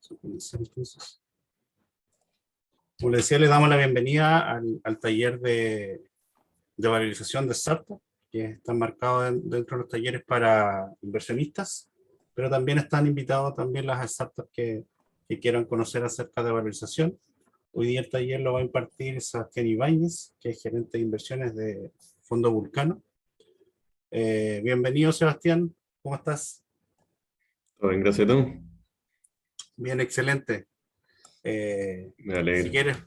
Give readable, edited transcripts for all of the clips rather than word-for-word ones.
Entonces, como les decía, le damos la bienvenida al taller de valorización de startup, que está marcado dentro de los talleres para inversionistas, pero también están invitados también las startups que quieran conocer acerca de valorización. Hoy día el taller lo va a impartir Sebastián Ibáñez, que es gerente de inversiones de Fondo Vulcano. Bienvenido, Sebastián, ¿cómo estás? Todo bien, gracias a tú. Bien, excelente. Me alegro. Si quieres,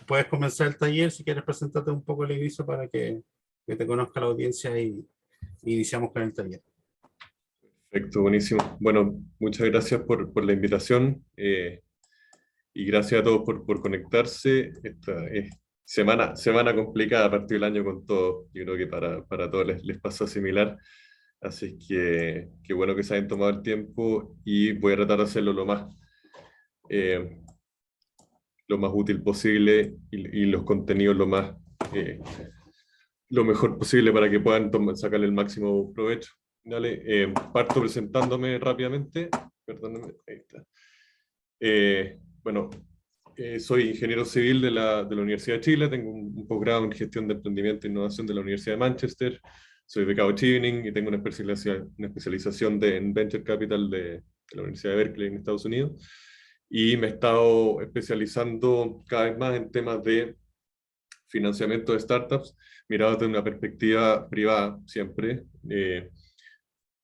puedes comenzar el taller, si quieres presentarte un poco el inicio para que te conozca la audiencia y iniciamos con el taller. Perfecto, buenísimo. Bueno, muchas gracias por la invitación y gracias a todos por conectarse. Esta es semana complicada a partir del año con todo. Yo creo que para todos les pasa similar. Así que qué bueno que se hayan tomado el tiempo y voy a tratar de hacerlo lo más útil posible y los contenidos lo mejor posible para que puedan sacarle el máximo provecho. Dale, parto presentándome rápidamente. Perdóname, ahí está. Bueno, soy ingeniero civil de la Universidad de Chile, tengo un posgrado en gestión de emprendimiento e innovación de la Universidad de Manchester, soy becado Chevening y tengo una especialización en Venture Capital de la Universidad de Berkeley en Estados Unidos. Y me he estado especializando cada vez más en temas de financiamiento de startups, mirado desde una perspectiva privada siempre,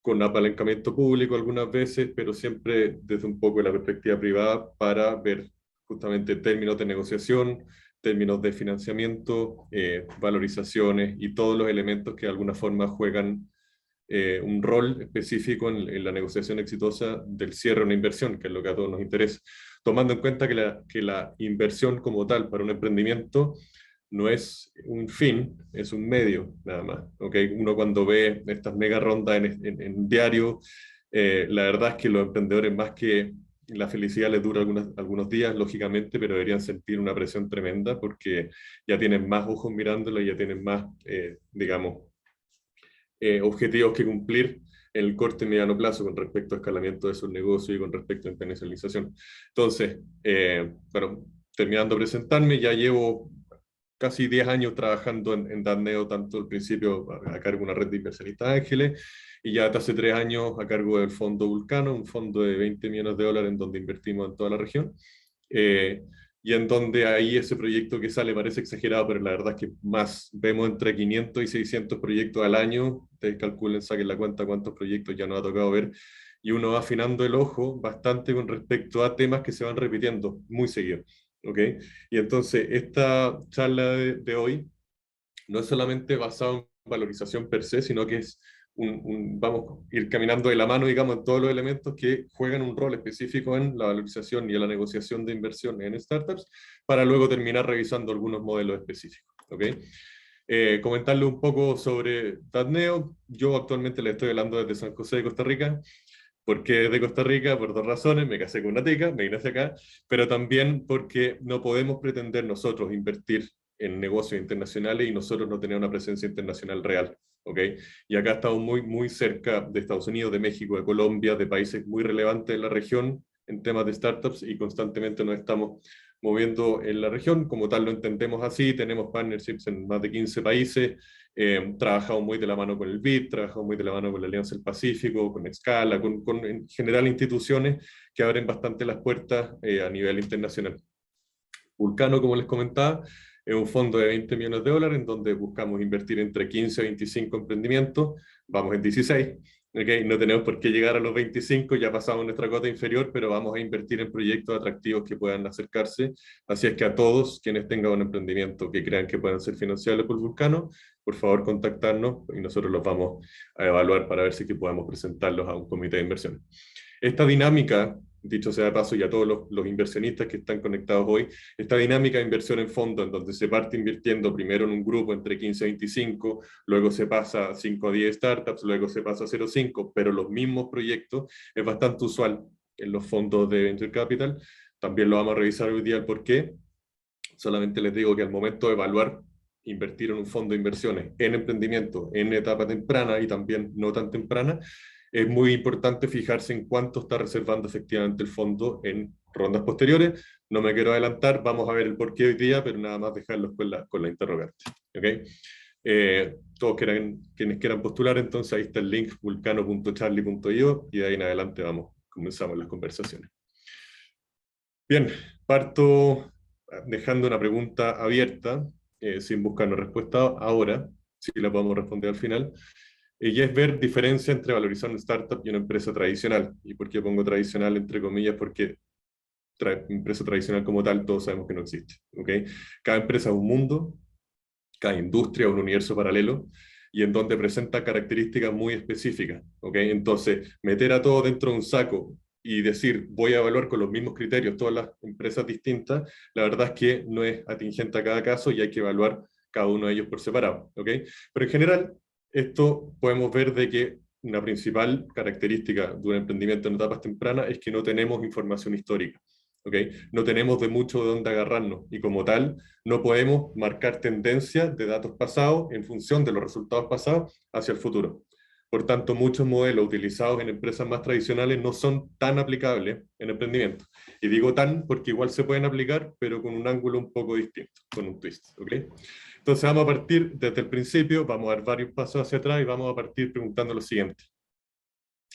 con apalancamiento público algunas veces, pero siempre desde un poco de la perspectiva privada para ver justamente términos de negociación, términos de financiamiento, valorizaciones y todos los elementos que de alguna forma juegan un rol específico en la negociación exitosa del cierre de una inversión, que es lo que a todos nos interesa, tomando en cuenta que la inversión como tal para un emprendimiento no es un fin, es un medio nada más. ¿Okay? Uno cuando ve estas mega rondas en diario, la verdad es que los emprendedores más que la felicidad les dura algunos días, lógicamente, pero deberían sentir una presión tremenda porque ya tienen más ojos mirándolo y ya tienen más, digamos, objetivos que cumplir en el corto y mediano plazo con respecto a escalamiento de sus negocios y con respecto a internacionalización. Entonces, bueno, terminando de presentarme, ya llevo casi 10 años trabajando en Datneo, tanto al principio a cargo de una red de inversionistas ángeles, y ya hace 3 años a cargo del Fondo Vulcano, un fondo de $20 millones en donde invertimos en toda la región. Y en donde ahí ese proyecto que sale parece exagerado, pero la verdad es que más vemos entre 500 y 600 proyectos al año. Ustedes calculen, saquen la cuenta cuántos proyectos ya nos ha tocado ver, y uno va afinando el ojo bastante con respecto a temas que se van repitiendo muy seguido. ¿Okay? Y entonces esta charla de hoy no es solamente basada en valorización per se, sino que es vamos a ir caminando de la mano, digamos, en todos los elementos que juegan un rol específico en la valorización y en la negociación de inversión en startups, para luego terminar revisando algunos modelos específicos. ¿Okay? Comentarle un poco sobre Datneo. Yo actualmente le estoy hablando desde San José de Costa Rica. ¿Por qué de Costa Rica? Por 2 razones. Me casé con una tica, me vine hacia acá, pero también porque no podemos pretender nosotros invertir en negocios internacionales y nosotros no tener una presencia internacional real. ¿Okay? Y acá estamos muy cerca de Estados Unidos, de México, de Colombia, de países muy relevantes en la región en temas de startups, y constantemente nos estamos moviendo en la región. Como tal lo entendemos así, tenemos partnerships en más de 15 países, trabajamos muy de la mano con el BID, trabajamos muy de la mano con la Alianza del Pacífico, con Scala, con en general instituciones que abren bastante las puertas a nivel internacional. Vulcano, como les comentaba, es un fondo de $20 millones en donde buscamos invertir entre 15 y 25 emprendimientos. Vamos en 16. ¿Okay? No tenemos por qué llegar a los 25, ya pasamos nuestra cota inferior, pero vamos a invertir en proyectos atractivos que puedan acercarse. Así es que a todos quienes tengan un emprendimiento que crean que puedan ser financiables por Vulcano, por favor contactarnos y nosotros los vamos a evaluar para ver si que podemos presentarlos a un comité de inversión. Esta dinámica, dicho sea de paso, y a todos los inversionistas que están conectados hoy, esta dinámica de inversión en fondo, en donde se parte invirtiendo primero en un grupo entre 15 y 25, luego se pasa a 5 a 10 startups, luego se pasa a 0 a 5, pero los mismos proyectos, es bastante usual en los fondos de Venture Capital. También lo vamos a revisar hoy día el por qué. Solamente les digo que al momento de evaluar invertir en un fondo de inversiones en emprendimiento en etapa temprana y también no tan temprana, es muy importante fijarse en cuánto está reservando efectivamente el fondo en rondas posteriores. No me quiero adelantar, vamos a ver el porqué hoy día, pero nada más dejarlos con la interrogante. ¿Okay? Todos quienes quieran postular, entonces ahí está el link vulcano.charlie.io y de ahí en adelante comenzamos las conversaciones. Bien, parto dejando una pregunta abierta, sin buscar una respuesta ahora, si la podemos responder al final, y es ver diferencia entre valorizar una startup y una empresa tradicional. ¿Y por qué pongo tradicional entre comillas? Porque empresa tradicional como tal todos sabemos que no existe. ¿Okay? Cada empresa es un mundo, cada industria es un universo paralelo, y en donde presenta características muy específicas. ¿Okay? Entonces, meter a todo dentro de un saco y decir, voy a evaluar con los mismos criterios todas las empresas distintas, la verdad es que no es atingente a cada caso y hay que evaluar cada uno de ellos por separado. ¿Okay? Pero en general, esto podemos ver de que una principal característica de un emprendimiento en etapas tempranas es que no tenemos información histórica. ¿Okay? No tenemos de mucho de dónde agarrarnos y como tal no podemos marcar tendencias de datos pasados en función de los resultados pasados hacia el futuro. Por tanto, muchos modelos utilizados en empresas más tradicionales no son tan aplicables en emprendimiento. Y digo tan porque igual se pueden aplicar, pero con un ángulo un poco distinto, con un twist. ¿Okay? Entonces vamos a partir desde el principio, vamos a dar varios pasos hacia atrás y vamos a partir preguntando lo siguiente.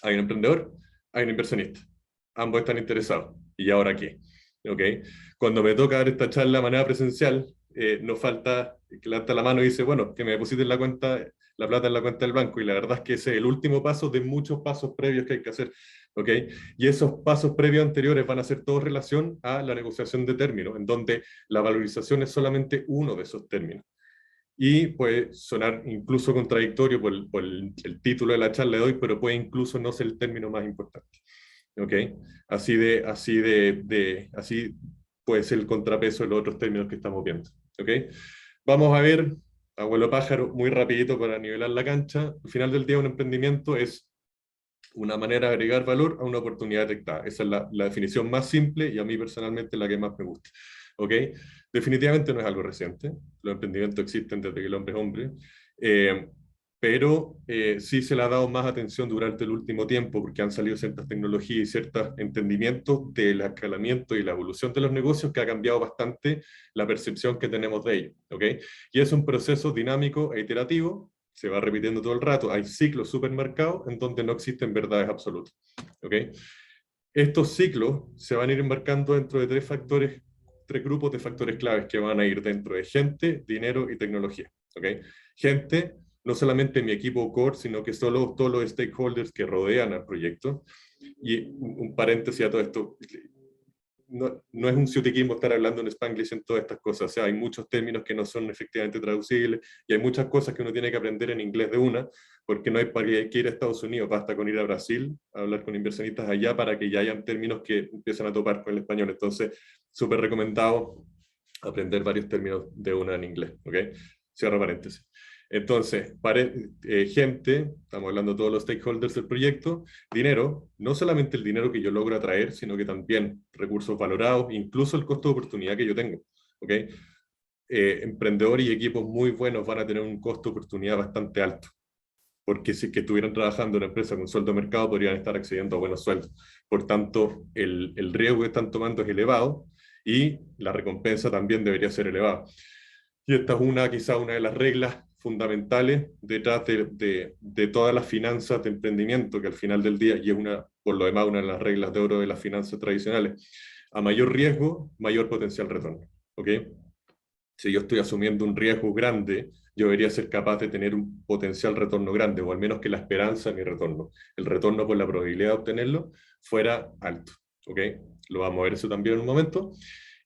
Hay un emprendedor, hay un inversionista. Ambos están interesados. ¿Y ahora qué? ¿Okay? Cuando me toca dar esta charla de manera presencial, no falta que levanta la mano y dice, bueno, que me depositen la plata en la cuenta del banco. Y la verdad es que ese es el último paso de muchos pasos previos que hay que hacer. ¿Okay? Y esos pasos previos anteriores van a ser todos relación a la negociación de términos, en donde la valorización es solamente uno de esos términos. Y puede sonar incluso contradictorio por el título de la charla de hoy, pero puede incluso no ser el término más importante. ¿Okay? Así puede ser el contrapeso de los otros términos que estamos viendo. ¿Okay? Vamos a ver, abuelo pájaro, muy rapidito para nivelar la cancha. Al final del día, un emprendimiento es una manera de agregar valor a una oportunidad detectada. Esa es la definición más simple y a mí personalmente la que más me gusta. ¿Ok? Definitivamente no es algo reciente. Los emprendimientos existen desde que el hombre es hombre. Pero sí se le ha dado más atención durante el último tiempo porque han salido ciertas tecnologías y ciertos entendimientos del escalamiento y la evolución de los negocios que ha cambiado bastante la percepción que tenemos de ellos. ¿Okay? Y es un proceso dinámico e iterativo, se va repitiendo todo el rato, hay ciclos supermercados en donde no existen verdades absolutas. ¿Okay? Estos ciclos se van a ir embarcando dentro de tres grupos de factores claves que van a ir dentro de gente, dinero y tecnología. ¿Okay? Gente, no solamente mi equipo core, sino que todos los stakeholders que rodean al proyecto. Y un paréntesis a todo esto, no es un ciutiquismo estar hablando en Spanglish en todas estas cosas, o sea, hay muchos términos que no son efectivamente traducibles y hay muchas cosas que uno tiene que aprender en inglés de una, porque no hay para que ir a Estados Unidos, basta con ir a Brasil, a hablar con inversionistas allá para que ya hayan términos que empiezan a topar con el español. Entonces, súper recomendado aprender varios términos de una en inglés, ¿ok? Cierro paréntesis. Entonces, gente, estamos hablando de todos los stakeholders del proyecto, dinero, no solamente el dinero que yo logro atraer, sino que también recursos valorados, incluso el costo de oportunidad que yo tengo. ¿Okay? Emprendedores y equipos muy buenos van a tener un costo de oportunidad bastante alto, porque si es que estuvieran trabajando en una empresa con sueldo de mercado, podrían estar accediendo a buenos sueldos. Por tanto, el riesgo que están tomando es elevado y la recompensa también debería ser elevada. Y esta es quizá una de las reglas fundamentales detrás de todas las finanzas de emprendimiento, que al final del día, y es por lo demás una de las reglas de oro de las finanzas tradicionales, a mayor riesgo, mayor potencial retorno. ¿Ok? Si yo estoy asumiendo un riesgo grande, yo debería ser capaz de tener un potencial retorno grande, o al menos que la esperanza de mi retorno, el retorno por la probabilidad de obtenerlo, fuera alto. ¿Ok? Lo vamos a ver eso también en un momento.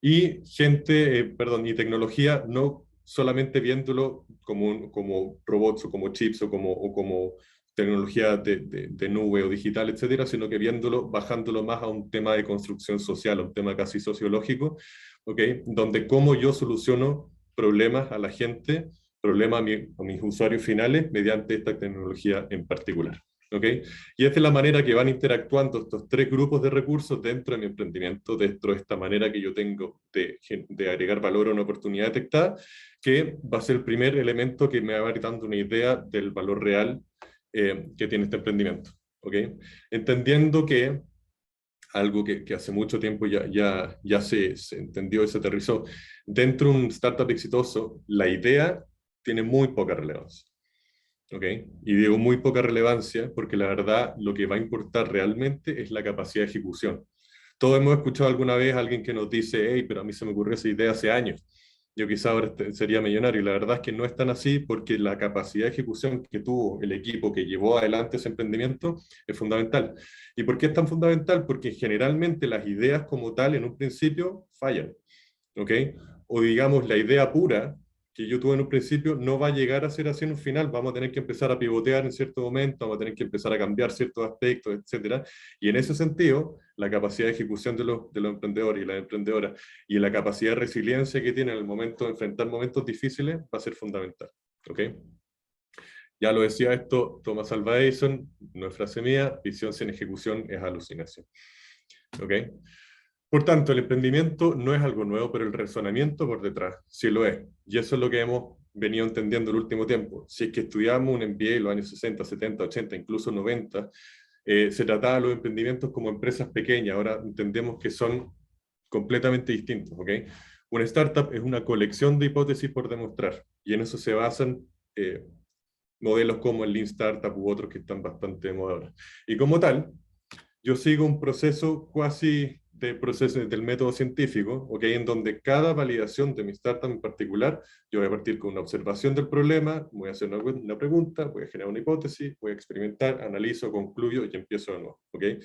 Y y tecnología, no solamente viéndolo como robots o como chips o como tecnología de nube o digital, etcétera, sino que bajándolo más a un tema de construcción social, a un tema casi sociológico, ¿okay? Donde cómo yo soluciono problemas a la gente, problemas a mis usuarios finales mediante esta tecnología en particular. ¿Okay? Y esta es la manera que van interactuando estos tres grupos de recursos dentro de mi emprendimiento, dentro de esta manera que yo tengo de agregar valor a una oportunidad detectada, que va a ser el primer elemento que me va a ir dando una idea del valor real que tiene este emprendimiento. ¿Okay? Entendiendo que algo que hace mucho tiempo ya se entendió y se aterrizó. Dentro de un startup exitoso, la idea tiene muy poca relevancia. ¿Ok? Y digo muy poca relevancia porque la verdad lo que va a importar realmente es la capacidad de ejecución. Todos hemos escuchado alguna vez a alguien que nos dice, hey, pero a mí se me ocurrió esa idea hace años. Yo quizá ahora sería millonario. Y la verdad es que no es tan así porque la capacidad de ejecución que tuvo el equipo que llevó adelante ese emprendimiento es fundamental. ¿Y por qué es tan fundamental? Porque generalmente las ideas como tal en un principio fallan. ¿Ok? O digamos, la idea pura que yo tuve en un principio no va a llegar a ser así en un final, vamos a tener que empezar a pivotear en cierto momento, vamos a tener que empezar a cambiar ciertos aspectos, etcétera. Y en ese sentido, la capacidad de ejecución de los emprendedores y las emprendedoras y la capacidad de resiliencia que tienen en el momento de enfrentar momentos difíciles va a ser fundamental. ¿Ok? Ya lo decía esto Thomas Alva Edison, no es frase mía, visión sin ejecución es alucinación. ¿Ok? Por tanto, el emprendimiento no es algo nuevo, pero el razonamiento por detrás sí lo es. Y eso es lo que hemos venido entendiendo el último tiempo. Si es que estudiamos un MBA en los años 60, 70, 80, incluso 90, se trataba de los emprendimientos como empresas pequeñas. Ahora entendemos que son completamente distintos. ¿Ok? Una startup es una colección de hipótesis por demostrar. Y en eso se basan modelos como el Lean Startup u otros que están bastante de moda ahora. Y como tal, yo sigo un proceso cuasi de proceso del método científico, ¿okay? En donde cada validación de mi startup en particular, yo voy a partir con una observación del problema, voy a hacer una pregunta, voy a generar una hipótesis, voy a experimentar, analizo, concluyo y empiezo de nuevo. ¿Okay?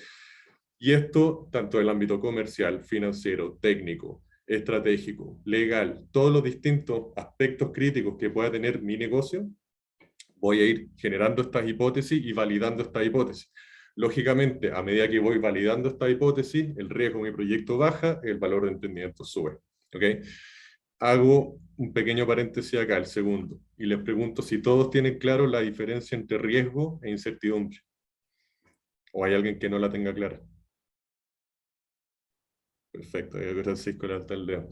Y esto, tanto en el ámbito comercial, financiero, técnico, estratégico, legal, todos los distintos aspectos críticos que pueda tener mi negocio, voy a ir generando estas hipótesis y validando estas hipótesis. Lógicamente, a medida que voy validando esta hipótesis, el riesgo de mi proyecto baja, el valor de emprendimiento sube. ¿Okay? Hago un pequeño paréntesis acá, el segundo, y les pregunto si todos tienen claro la diferencia entre riesgo e incertidumbre. ¿O hay alguien que no la tenga clara? Perfecto, Francisco levanta el dedo.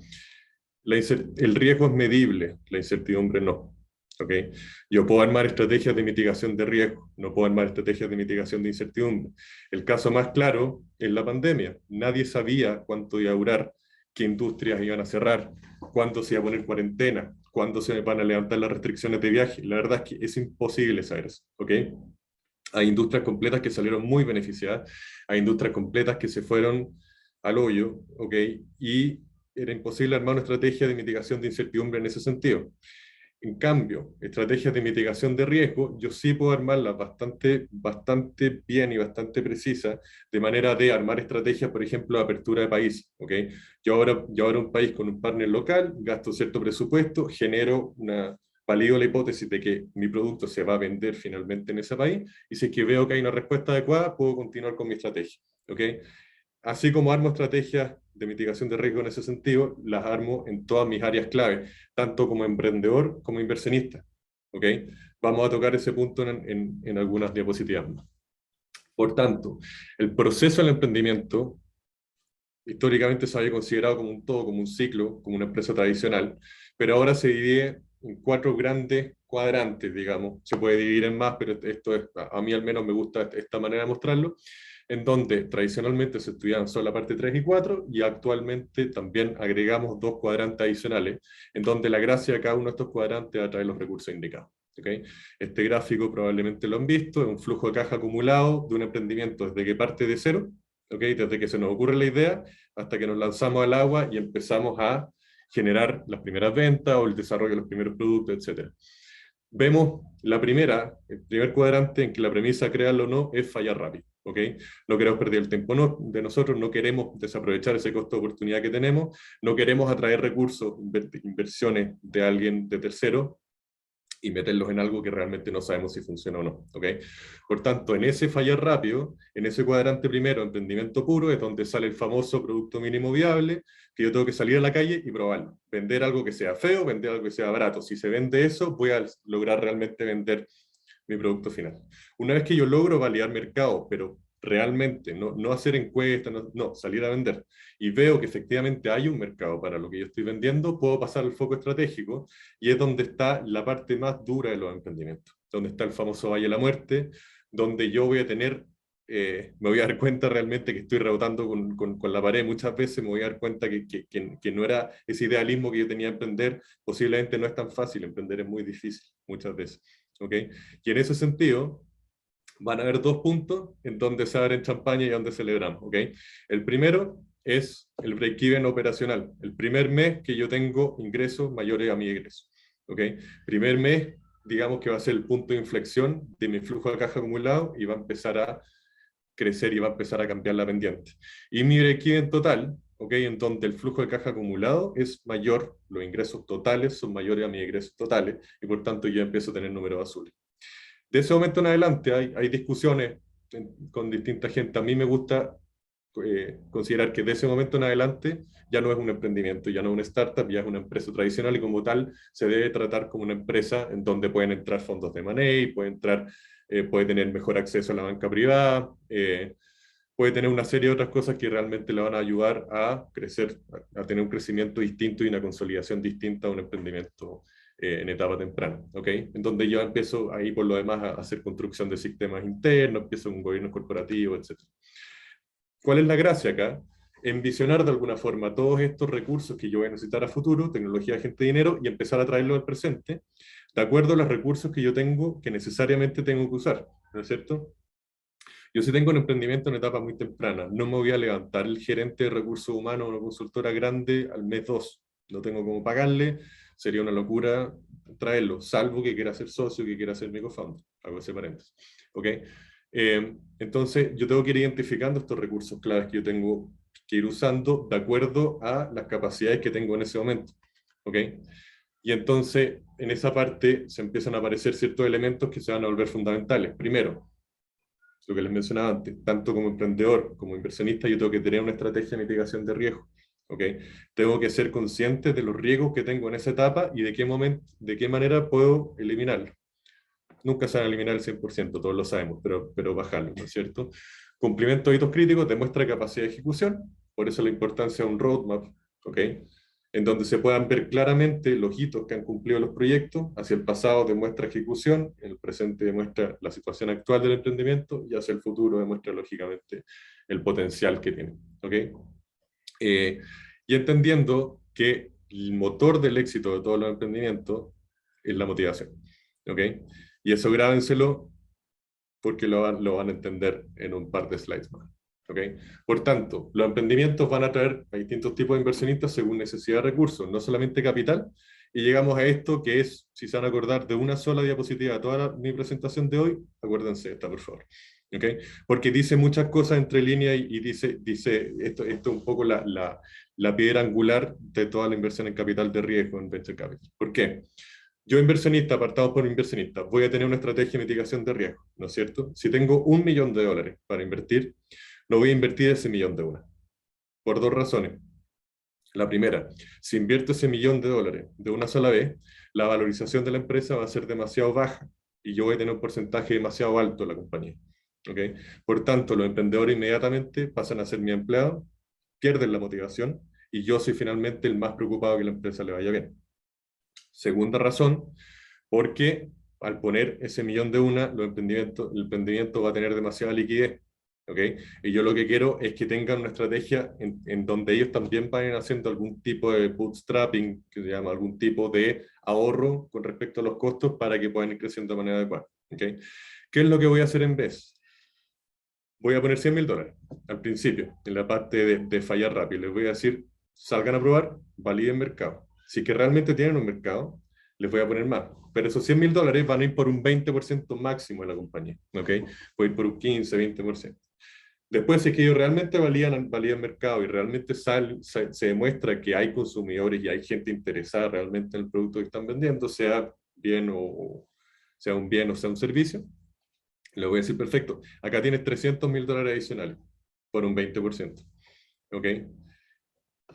El riesgo es medible, la incertidumbre no. ¿Okay? Yo puedo armar estrategias de mitigación de riesgo, no puedo armar estrategias de mitigación de incertidumbre. El caso más claro es la pandemia. Nadie sabía cuánto iba a durar, qué industrias iban a cerrar, cuándo se iba a poner cuarentena, cuándo se van a levantar las restricciones de viaje. La verdad es que es imposible saber eso. ¿Okay? Hay industrias completas que salieron muy beneficiadas, hay industrias completas que se fueron al hoyo, ¿ok? Y era imposible armar una estrategia de mitigación de incertidumbre en ese sentido. En cambio, estrategias de mitigación de riesgo, yo sí puedo armarlas bastante bien y bastante precisas, de manera de armar estrategias, por ejemplo, de apertura de país. ¿Okay? Yo ahora un país con un partner local, gasto cierto presupuesto, valido la hipótesis de que mi producto se va a vender finalmente en ese país, y si es que veo que hay una respuesta adecuada, puedo continuar con mi estrategia. ¿Okay? Así como armo estrategias de mitigación de riesgo en ese sentido, las armo en todas mis áreas clave, tanto como emprendedor como inversionista. ¿Ok? Vamos a tocar ese punto en algunas diapositivas más. Por tanto, el proceso del emprendimiento históricamente se había considerado como un todo, como un ciclo, como una empresa tradicional, pero ahora se divide en 4 grandes cuadrantes, digamos. Se puede dividir en más, pero esto es, a mí al menos me gusta esta manera de mostrarlo, en donde tradicionalmente se estudiaban solo la parte 3 y 4, y actualmente también agregamos 2 cuadrantes adicionales, en donde la gracia de cada uno de estos cuadrantes atrae los recursos indicados. ¿Okay? Este gráfico probablemente lo han visto, es un flujo de caja acumulado de un emprendimiento desde que parte de cero, ¿okay? Desde que se nos ocurre la idea hasta que nos lanzamos al agua y empezamos a generar las primeras ventas o el desarrollo de los primeros productos, etc. Vemos el primer cuadrante en que la premisa, créanlo o no, es fallar rápido. ¿Okay? No queremos perder el tiempo de nosotros, no queremos desaprovechar ese costo de oportunidad que tenemos, no queremos atraer recursos, inversiones de alguien de tercero, y meterlos en algo que realmente no sabemos si funciona o no. ¿Okay? Por tanto, en ese fallar rápido, en ese cuadrante primero, emprendimiento puro, es donde sale el famoso producto mínimo viable, que yo tengo que salir a la calle y probarlo. Vender algo que sea feo, vender algo que sea barato. Si se vende eso, voy a lograr realmente vender mi producto final. Una vez que yo logro validar mercado, pero realmente no hacer encuestas, no, salir a vender, y veo que efectivamente hay un mercado para lo que yo estoy vendiendo, puedo pasar al foco estratégico, y es donde está la parte más dura de los emprendimientos, donde está el famoso Valle de la Muerte, donde yo voy a tener me voy a dar cuenta realmente que estoy rebotando con la pared muchas veces, me voy a dar cuenta que no era ese idealismo que yo tenía de emprender, posiblemente no es tan fácil, emprender es muy difícil muchas veces, ¿ok? Y en ese sentido, van a haber dos puntos en donde se abren champaña y donde celebramos, ¿ok? El primero es el break-even operacional, el primer mes que yo tengo ingresos mayores a mi egreso, ¿ok? Primer mes, digamos que va a ser el punto de inflexión de mi flujo de caja acumulado y va a empezar a crecer y va a empezar a cambiar la pendiente. Y mi break-even total, ¿ok? En donde el flujo de caja acumulado es mayor, los ingresos totales son mayores a mis ingresos totales, y por tanto yo empiezo a tener números azules. De ese momento en adelante hay discusiones con distinta gente. A mí me gusta considerar que de ese momento en adelante ya no es un emprendimiento, ya no es una startup, ya es una empresa tradicional y como tal se debe tratar como una empresa en donde pueden entrar fondos de money, puede tener mejor acceso a la banca privada, puede tener una serie de otras cosas que realmente le van a ayudar a crecer, a tener un crecimiento distinto y una consolidación distinta a un emprendimiento en etapa temprana, ¿ok? En donde yo empiezo ahí por lo demás a hacer construcción de sistemas internos, empiezo un gobierno corporativo, etc. ¿Cuál es la gracia acá? Envisionar de alguna forma todos estos recursos que yo voy a necesitar a futuro, tecnología, gente, dinero, y empezar a traerlo al presente, de acuerdo a los recursos que yo tengo, que necesariamente tengo que usar, ¿no es cierto? Yo si tengo un emprendimiento en etapa muy temprana, no me voy a levantar el gerente de recursos humanos, una consultora grande, al mes 2. No tengo cómo pagarle, sería una locura traerlo, salvo que quiera ser socio, que quiera ser mi co-founder. Hago ese paréntesis. ¿Ok? Entonces, yo tengo que ir identificando estos recursos claves que yo tengo que ir usando de acuerdo a las capacidades que tengo en ese momento. ¿Ok? Y entonces, en esa parte se empiezan a aparecer ciertos elementos que se van a volver fundamentales. Primero, lo que les mencionaba antes, tanto como emprendedor como inversionista, yo tengo que tener una estrategia de mitigación de riesgo. ¿Ok? Tengo que ser consciente de los riesgos que tengo en esa etapa y de qué momento, de qué manera puedo eliminarlos. Nunca se van a eliminar el 100%, todos lo sabemos, pero bajarlo, ¿no es cierto? Cumplimiento de hitos críticos demuestra capacidad de ejecución, por eso la importancia de un roadmap, ¿ok? En donde se puedan ver claramente los hitos que han cumplido los proyectos, hacia el pasado demuestra ejecución, el presente demuestra la situación actual del emprendimiento y hacia el futuro demuestra lógicamente el potencial que tiene, ¿ok? Y entendiendo que el motor del éxito de todos los emprendimientos es la motivación, ¿ok? Y eso grábenselo porque lo van a entender en un par de slides más. ¿Okay? Por tanto, los emprendimientos van a atraer a distintos tipos de inversionistas según necesidad de recursos, no solamente capital. Y llegamos a esto que es, si se van a acordar de una sola diapositiva de toda mi presentación de hoy, acuérdense de esta, por favor. ¿Okay? Porque dice muchas cosas entre líneas y dice esto es un poco la piedra angular de toda la inversión en capital de riesgo en Venture Capital. ¿Por qué? Yo inversionista, apartado por inversionista, voy a tener una estrategia de mitigación de riesgo, ¿no es cierto? Si tengo $1.000.000 para invertir, no voy a invertir ese millón de una. Por dos razones. La primera, si invierto ese $1.000.000 de una sola vez, la valorización de la empresa va a ser demasiado baja y yo voy a tener un porcentaje demasiado alto en la compañía. ¿Okay? Por tanto, los emprendedores inmediatamente pasan a ser mi empleado, pierden la motivación y yo soy finalmente el más preocupado que la empresa le vaya bien. Segunda razón, porque al poner ese millón de una, el emprendimiento va a tener demasiada liquidez. ¿Okay? Y yo lo que quiero es que tengan una estrategia en donde ellos también vayan haciendo algún tipo de bootstrapping, que se llama algún tipo de ahorro con respecto a los costos para que puedan ir creciendo de manera adecuada. ¿Okay? ¿Qué es lo que voy a hacer en vez? Voy a poner $100.000 al principio, en la parte de fallar rápido. Les voy a decir, salgan a probar, validen mercado. Si que realmente tienen un mercado, les voy a poner más. Pero esos $100.000 van a ir por un 20% máximo de la compañía. ¿Ok? Voy a ir por un 15, 20%. Después, si es que ellos realmente validan mercado y realmente se demuestra que hay consumidores y hay gente interesada realmente en el producto que están vendiendo, sea sea un bien o sea un servicio, le voy a decir, perfecto, acá tienes $300.000 adicionales por un 20%. ¿Ok?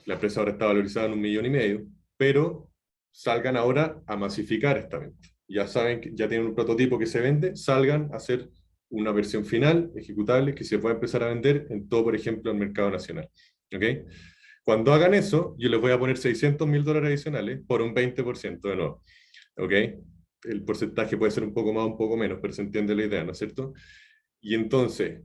La empresa ahora está valorizada en $1.500.000, pero salgan ahora a masificar esta venta. Ya saben que ya tienen un prototipo que se vende, salgan a hacer una versión final, ejecutable, que se pueda empezar a vender en todo, por ejemplo, el mercado nacional. ¿Ok? Cuando hagan eso, yo les voy a poner $600.000 adicionales por un 20% de nuevo. ¿Ok? El porcentaje puede ser un poco más o un poco menos, pero se entiende la idea, ¿no es cierto? Y entonces,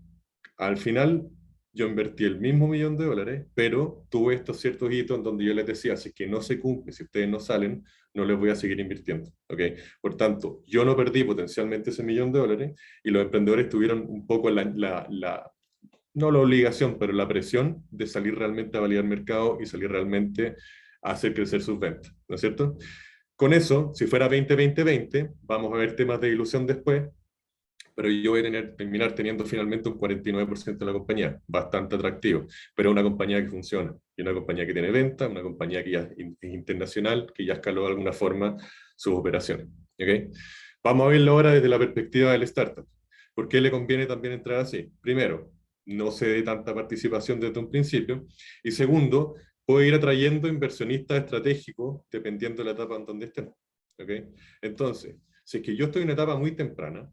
Al final, yo invertí el mismo $1.000.000, pero tuve estos ciertos hitos en donde yo les decía, si es que no se cumple, si ustedes no salen, no les voy a seguir invirtiendo. ¿Ok? Por tanto, yo no perdí potencialmente ese $1.000.000 y los emprendedores tuvieron un poco no la obligación, pero la presión de salir realmente a validar mercado y salir realmente a hacer crecer sus ventas. ¿No es cierto? Con eso, si fuera 20-20-20, vamos a ver temas de ilusión después, pero yo voy a terminar teniendo finalmente un 49% de la compañía, bastante atractivo, pero una compañía que funciona, y una compañía que tiene venta, una compañía que ya es internacional, que ya escaló de alguna forma sus operaciones. ¿Okay? Vamos a verlo ahora desde la perspectiva del startup. ¿Por qué le conviene también entrar así? Primero, no se dé tanta participación desde un principio, y segundo, puede ir atrayendo inversionistas estratégicos dependiendo de la etapa en donde estén. ¿Okay? Entonces, si es que yo estoy en una etapa muy temprana,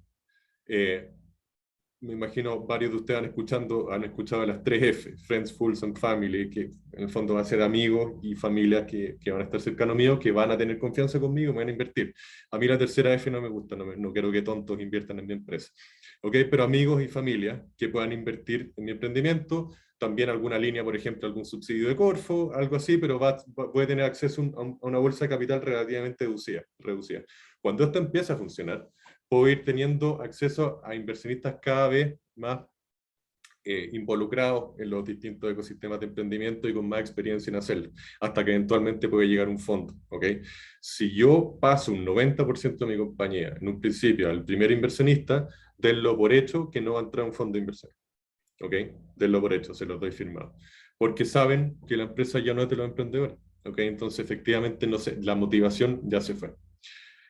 me imagino varios de ustedes han escuchado las 3F, Friends, Fools and Family, que en el fondo va a ser amigos y familias que van a estar cercanos mío, que van a tener confianza conmigo, me van a invertir. A mí la tercera F no me gusta, no quiero que tontos inviertan en mi empresa. ¿Ok? Pero amigos y familias que puedan invertir en mi emprendimiento, también alguna línea, por ejemplo, algún subsidio de Corfo, algo así, pero puede tener acceso a una bolsa de capital relativamente reducida. Cuando esto empieza a funcionar, puedo ir teniendo acceso a inversionistas cada vez más involucrados en los distintos ecosistemas de emprendimiento y con más experiencia en hacerlo, hasta que eventualmente puede llegar un fondo. ¿Okay? Si yo paso un 90% de mi compañía en un principio al primer inversionista, denlo por hecho que no va a entrar un fondo de inversión. ¿Okay? Denlo por hecho, se los doy firmado. Porque saben que la empresa ya no es de los emprendedores. ¿Okay? Entonces, efectivamente, no sé, la motivación ya se fue.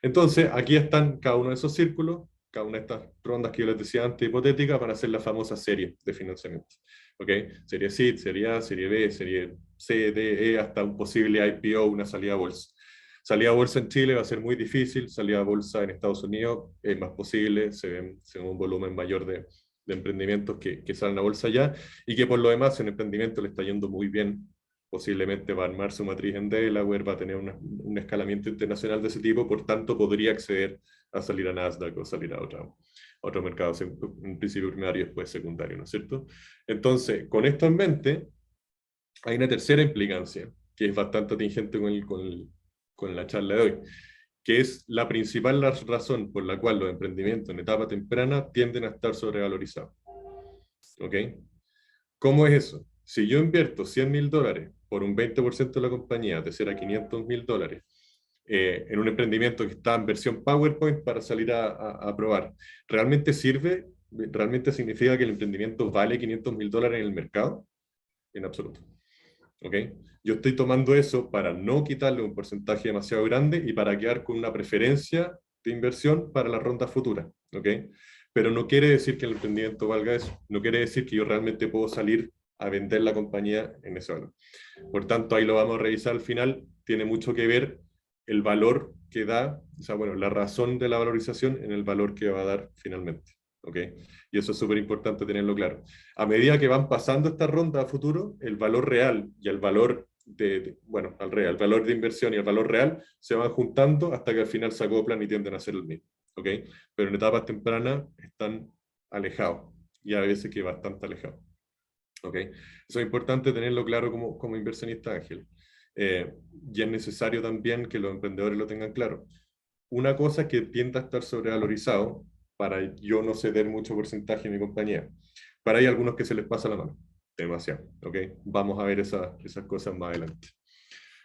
Entonces, aquí están cada uno de esos círculos, cada una de estas rondas que yo les decía antes, hipotéticas, para hacer la famosa serie de financiamiento. ¿Ok? Serie C, serie A, serie B, serie C, D, E, hasta un posible IPO, una salida a bolsa. Salida a bolsa en Chile va a ser muy difícil, salida a bolsa en Estados Unidos es más posible, se ve un volumen mayor de emprendimientos que salen a bolsa ya, y que por lo demás en emprendimiento le está yendo muy bien, posiblemente va a armar su matriz en Delaware, va a tener un escalamiento internacional de ese tipo, por tanto podría acceder a salir a Nasdaq o salir a otro mercado, en principio primario y después secundario, ¿no es cierto? Entonces, con esto en mente, hay una tercera implicancia, que es bastante atingente con la charla de hoy, que es la principal razón por la cual los emprendimientos en etapa temprana tienden a estar sobrevalorizados. ¿Ok? ¿Cómo es eso? Si yo invierto $100.000 por un 20% de la compañía, de ser a $500.000, en un emprendimiento que está en versión PowerPoint para salir a probar, ¿realmente sirve? ¿Realmente significa que el emprendimiento vale $500.000 en el mercado? En absoluto. ¿Ok? Yo estoy tomando eso para no quitarle un porcentaje demasiado grande y para quedar con una preferencia de inversión para la ronda futura. ¿Ok? Pero no quiere decir que el emprendimiento valga eso. No quiere decir que yo realmente puedo salir a vender la compañía en ese valor. Por tanto, ahí lo vamos a revisar al final. Tiene mucho que ver el valor que da, o sea, bueno, la razón de la valorización en el valor que va a dar finalmente. ¿Ok? Y eso es súper importante tenerlo claro. A medida que van pasando esta ronda a futuro, el valor real y el valor bueno, el valor de inversión y el valor real se van juntando hasta que al final se acoplan y tienden a ser el mismo. ¿Ok? Pero en etapas tempranas están alejados y a veces que bastante alejados. ¿Ok? Eso es importante tenerlo claro como inversionista ángel. Y es necesario también que los emprendedores lo tengan claro. Una cosa es que tienda a estar sobrevalorizado para yo no ceder mucho porcentaje en mi compañía. Para hay algunos que se les pasa la mano, demasiado. ¿Ok? Vamos a ver esas cosas más adelante.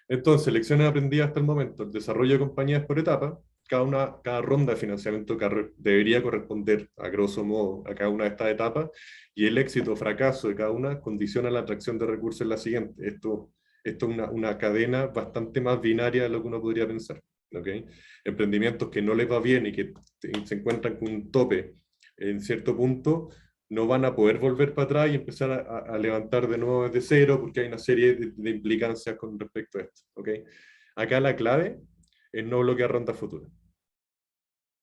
Entonces, lecciones aprendidas hasta el momento. El desarrollo de compañías por etapa. Cada ronda de financiamiento debería corresponder, a grosso modo, a cada una de estas etapas, y el éxito o fracaso de cada una condiciona la atracción de recursos en la siguiente. Esto es una cadena bastante más binaria de lo que uno podría pensar. ¿Okay? Emprendimientos que no les va bien y que se encuentran con un tope en cierto punto, no van a poder volver para atrás y empezar a levantar de nuevo desde cero, porque hay una serie de implicancias con respecto a esto. ¿Okay? Acá la clave es no bloquear ronda futura.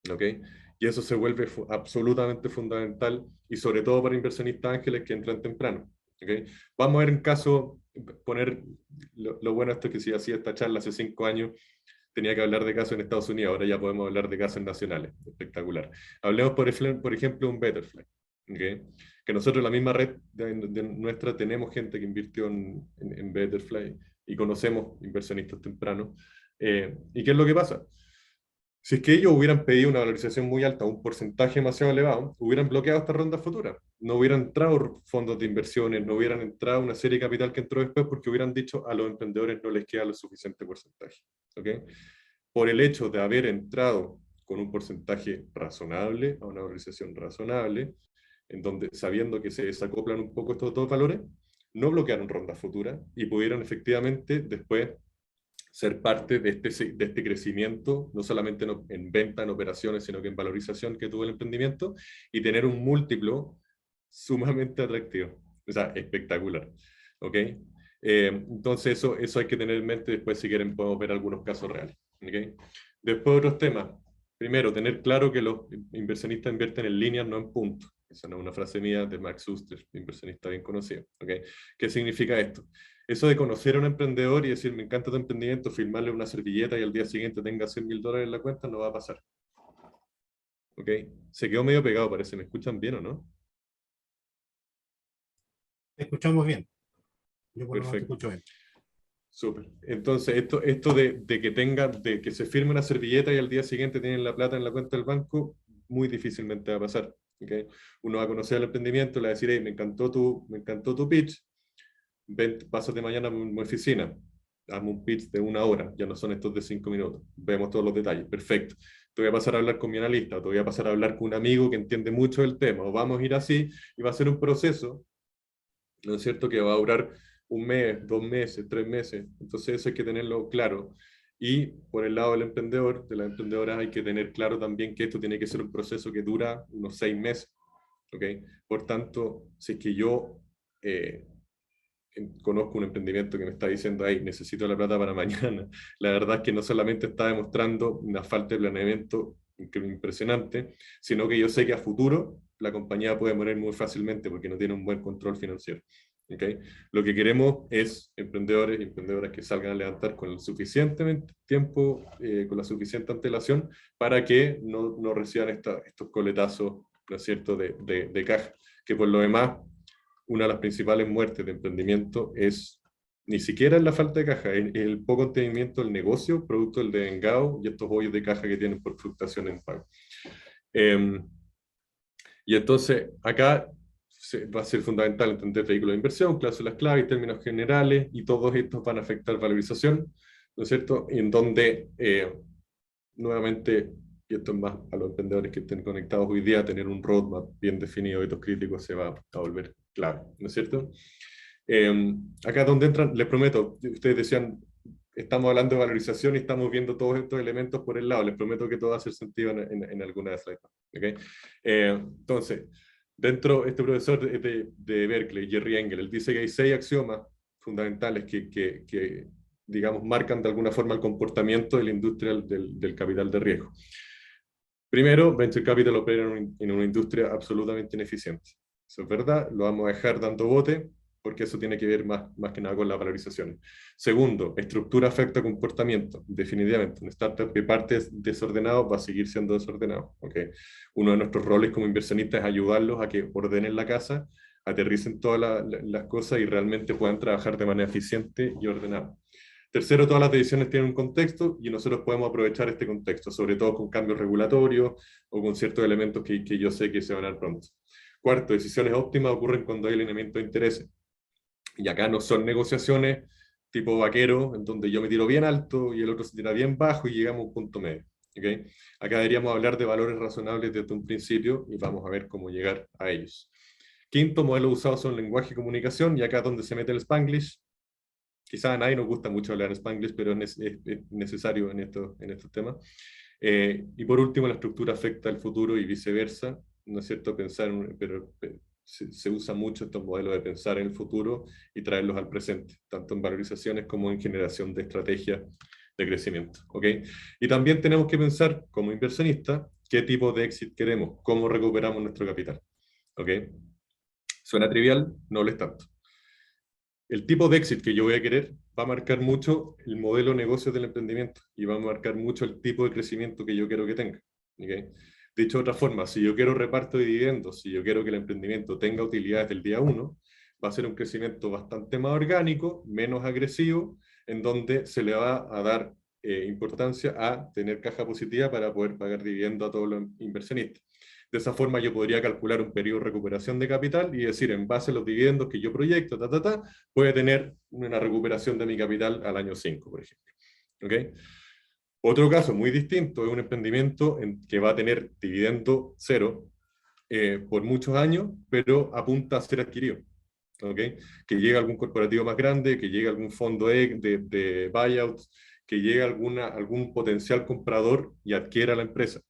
¿Okay? Y eso se vuelve absolutamente fundamental, y sobre todo para inversionistas ángeles que entran temprano. ¿Okay? Vamos a ver un caso, poner lo bueno esto es que si hacía esta charla hace 5 años, tenía que hablar de casos en Estados Unidos, ahora ya podemos hablar de casos nacionales. Espectacular. Hablemos, por ejemplo, de un Betterfly. ¿ok? Que nosotros en la misma red nuestra tenemos gente que invirtió en Betterfly y conocemos inversionistas tempranos. ¿Y qué es lo que pasa? Si es que ellos hubieran pedido una valorización muy alta, un porcentaje demasiado elevado, hubieran bloqueado esta ronda futura. No hubieran entrado fondos de inversiones, no hubieran entrado una serie de capital que entró después porque hubieran dicho a los emprendedores no les queda lo suficiente porcentaje. ¿Ok? Por el hecho de haber entrado con un porcentaje razonable, a una valorización razonable, en donde sabiendo que se desacoplan un poco estos dos valores, no bloquearon rondas futuras y pudieron efectivamente después ser parte de este crecimiento, no solamente en venta, en operaciones, sino que en valorización que tuvo el emprendimiento, y tener un múltiplo sumamente atractivo, o sea, espectacular. ¿Ok? Entonces eso hay que tener en mente, después si quieren podemos ver algunos casos reales. ¿Ok? Después otros temas. Primero, tener claro que los inversionistas invierten en líneas, no en puntos. Esa no es una frase mía de Max Suster, inversionista bien conocido. ¿Ok? ¿Qué significa esto? Eso de conocer a un emprendedor y decir, me encanta tu emprendimiento, firmarle una servilleta y al día siguiente tenga $100.000 en la cuenta, no va a pasar. ¿Ok? Se quedó medio pegado, parece. ¿Me escuchan bien o no? Te escuchamos bien. Yo por lo menos te Perfecto. escucho bien. Súper. Entonces, esto de que se firme una servilleta y al día siguiente tienen la plata en la cuenta del banco, muy difícilmente va a pasar. ¿Okay? Uno va a conocer el emprendimiento, le va a decir, hey, me encantó tu pitch, ven, pásate mañana a mi oficina, hazme un pitch de 1 hora, ya no son estos de 5 minutos, vemos todos los detalles, perfecto. Te voy a pasar a hablar con mi analista, o te voy a pasar a hablar con un amigo que entiende mucho del tema, o vamos a ir así, y va a ser un proceso, ¿no es cierto?, que va a durar 1 mes, 2 meses, 3 meses. Entonces eso hay que tenerlo claro. Y por el lado del emprendedor, de las emprendedoras, hay que tener claro también que esto tiene que ser un proceso que dura unos 6 meses. ¿Ok? Por tanto, si es que yo conozco un emprendimiento que me está diciendo, hey, necesito la plata para mañana, la verdad es que no solamente está demostrando una falta de planeamiento impresionante, sino que yo sé que a futuro la compañía puede morir muy fácilmente porque no tiene un buen control financiero. ¿Okay? Lo que queremos es emprendedores y emprendedoras que salgan a levantar con el suficiente tiempo, con la suficiente antelación para que no reciban estos coletazos, ¿no es cierto?, de caja, que por lo demás una de las principales muertes de emprendimiento es ni siquiera es la falta de caja, es el poco entendimiento del negocio, producto del devengado y estos hoyos de caja que tienen por fluctuación en pago. Y entonces acá va a ser fundamental entender vehículos de inversión, cláusulas clave y términos generales, y todos estos van a afectar valorización, ¿no es cierto? Y en donde, nuevamente, y esto es más a los emprendedores que estén conectados hoy día, tener un roadmap bien definido de estos críticos se va a volver clave, ¿no es cierto? Acá donde entran, les prometo, ustedes decían, estamos hablando de valorización y estamos viendo todos estos elementos por el lado, les prometo que todo va a hacer sentido en alguna de esas slides. ¿Okay? Entonces, dentro este profesor de Berkeley, Jerry Engel, él dice que hay 6 axiomas fundamentales que digamos, marcan de alguna forma el comportamiento de la industria del capital de riesgo. Primero, Venture Capital opera en una industria absolutamente ineficiente. Eso es verdad, lo vamos a dejar dando bote, porque eso tiene que ver más que nada con las valorizaciones. Segundo, estructura afecta comportamiento. Definitivamente, un startup que parte desordenado va a seguir siendo desordenado. ¿Okay? Uno de nuestros roles como inversionistas es ayudarlos a que ordenen la casa, aterricen todas las cosas y realmente puedan trabajar de manera eficiente y ordenada. Tercero, todas las decisiones tienen un contexto y nosotros podemos aprovechar este contexto, sobre todo con cambios regulatorios o con ciertos elementos que yo sé que se van a dar pronto. Cuarto, decisiones óptimas ocurren cuando hay alineamiento de intereses. Y acá no son negociaciones tipo vaquero, en donde yo me tiro bien alto y el otro se tira bien bajo y llegamos a un punto medio. ¿Okay? Acá deberíamos hablar de valores razonables desde un principio y vamos a ver cómo llegar a ellos. Quinto, modelo usado son lenguaje y comunicación, y acá es donde se mete el Spanglish. Quizá a nadie nos gusta mucho hablar en Spanglish, pero es necesario en estos temas. Y por último, la estructura afecta al futuro y viceversa. ¿No es cierto? Pero se usa mucho estos modelos de pensar en el futuro y traerlos al presente, tanto en valorizaciones como en generación de estrategias de crecimiento. ¿Okay? Y también tenemos que pensar, como inversionistas, qué tipo de exit queremos, cómo recuperamos nuestro capital. ¿Okay? Suena trivial, no lo es tanto. El tipo de exit que yo voy a querer va a marcar mucho el modelo de negocio del emprendimiento y va a marcar mucho el tipo de crecimiento que yo quiero que tenga. ¿Okay? Dicho de otra forma, si yo quiero reparto de dividendos, si yo quiero que el emprendimiento tenga utilidades del día uno, va a ser un crecimiento bastante más orgánico, menos agresivo, en donde se le va a dar importancia a tener caja positiva para poder pagar dividendo a todos los inversionistas. De esa forma yo podría calcular un periodo de recuperación de capital y decir, en base a los dividendos que yo proyecto, puede tener una recuperación de mi capital al año 5, por ejemplo. ¿Okay? Otro caso muy distinto es un emprendimiento que va a tener dividendo cero por muchos años, pero apunta a ser adquirido. ¿Okay? Que llegue algún corporativo más grande, que llegue algún fondo de buyouts, que llegue algún potencial comprador y adquiera la empresa.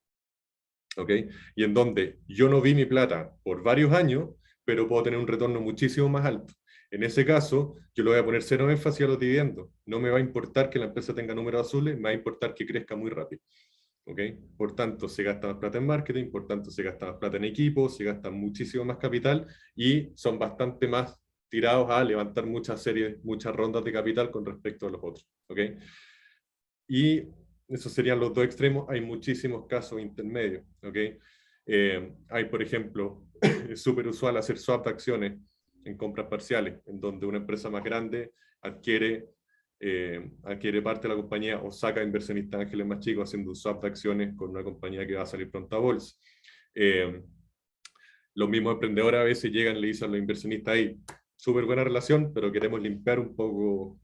¿Okay? Y en donde yo no vi mi plata por varios años, pero puedo tener un retorno muchísimo más alto. En ese caso, yo le voy a poner cero énfasis a los dividendos. No me va a importar que la empresa tenga números azules, me va a importar que crezca muy rápido. ¿Okay? Por tanto, se gasta más plata en marketing, por tanto, se gasta más plata en equipo, se gasta muchísimo más capital y son bastante más tirados a levantar muchas rondas de capital con respecto a los otros. ¿Okay? Y esos serían los dos extremos. Hay muchísimos casos intermedios. ¿Okay? Hay, por ejemplo, es súper usual hacer swap de acciones en compras parciales, en donde una empresa más grande adquiere parte de la compañía o saca inversionistas ángeles más chicos haciendo un swap de acciones con una compañía que va a salir pronto a bolsa. Los mismos emprendedores a veces llegan y le dicen a los inversionistas ahí, súper buena relación, pero queremos limpiar un poco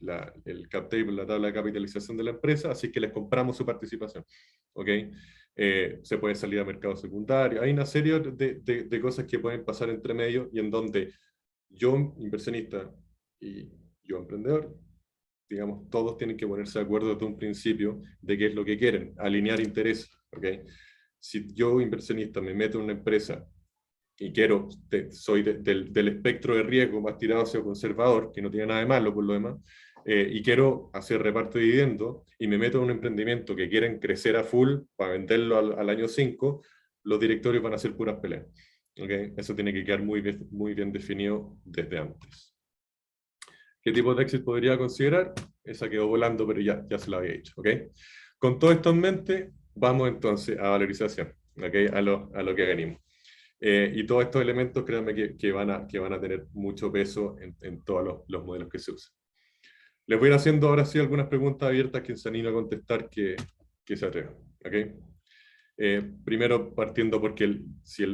el cap table, la tabla de capitalización de la empresa, así que les compramos su participación. ¿Okay? Se puede salir a mercado secundario, hay una serie de cosas que pueden pasar entre medio y en donde yo, inversionista, y yo, emprendedor, digamos, todos tienen que ponerse de acuerdo desde un principio de qué es lo que quieren, alinear intereses. ¿Okay? Si yo, inversionista, me meto en una empresa y soy del espectro de riesgo más tirado hacia conservador, que no tiene nada de malo por lo demás, y quiero hacer reparto de dividendos, y me meto en un emprendimiento que quieren crecer a full para venderlo al año 5, los directorios van a hacer puras peleas. ¿Okay? Eso tiene que quedar muy bien definido desde antes. ¿Qué tipo de exit podría considerar? Esa quedó volando, pero ya se la había dicho. ¿Okay? Con todo esto en mente, vamos entonces a valorización, ¿okay? a lo que venimos. Y todos estos elementos, créanme que van a tener mucho peso en todos los modelos que se usan. Les voy a ir haciendo ahora sí algunas preguntas abiertas que se anime a contestar que se atrevan. ¿Okay? Primero, partiendo porque si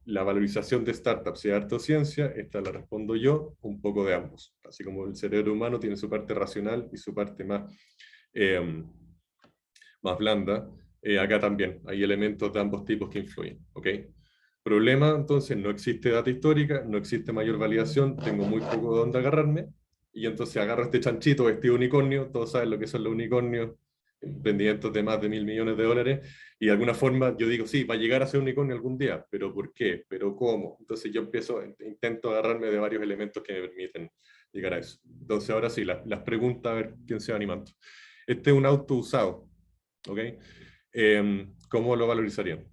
la valorización de startups es arte o ciencia, esta la respondo yo, un poco de ambos. Así como el cerebro humano tiene su parte racional y su parte más blanda, acá también hay elementos de ambos tipos que influyen. ¿Okay? Problema, entonces, no existe data histórica, no existe mayor validación, tengo muy poco de dónde agarrarme, y entonces agarro este chanchito vestido de unicornio, todos saben lo que son los unicornios, emprendimientos de más de $1.000.000.000, y de alguna forma yo digo, sí, va a llegar a ser unicornio algún día, pero ¿por qué? ¿Pero cómo? Entonces yo intento agarrarme de varios elementos que me permiten llegar a eso. Entonces ahora sí, las preguntas, a ver quién se va animando. Este es un auto usado, ¿ok? ¿Cómo lo valorizarían?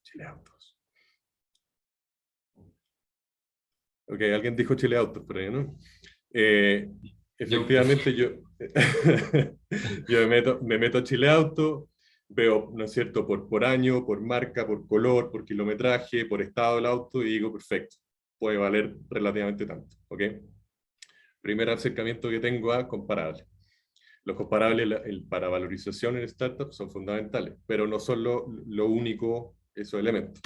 Chile Autos. Ok, alguien dijo Chile Autos por ahí, ¿no? Eh, Yo, efectivamente, yo me meto a Chile Auto, veo, ¿no es cierto?, por año, por marca, por color, por kilometraje, por estado del auto, y digo, perfecto, puede valer relativamente tanto, ¿ok? Primer acercamiento que tengo a comparables. Los comparables para valorización en startups son fundamentales, pero no son lo único esos elementos,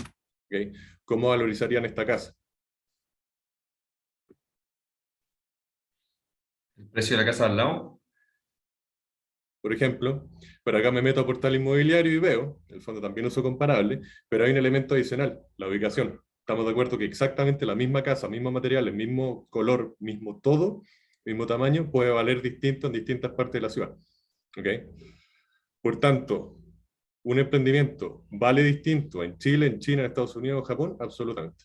¿ok? ¿Cómo valorizarían esta casa? el precio de la casa al lado. Por ejemplo, pero acá me meto a portal inmobiliario y veo, en el fondo también uso comparable, pero hay un elemento adicional, la ubicación. Estamos de acuerdo que exactamente la misma casa, mismo material, el mismo color, mismo todo, mismo tamaño, puede valer distinto en distintas partes de la ciudad. ¿Ok? Por tanto, ¿un emprendimiento vale distinto en Chile, en China, en Estados Unidos o Japón? Absolutamente.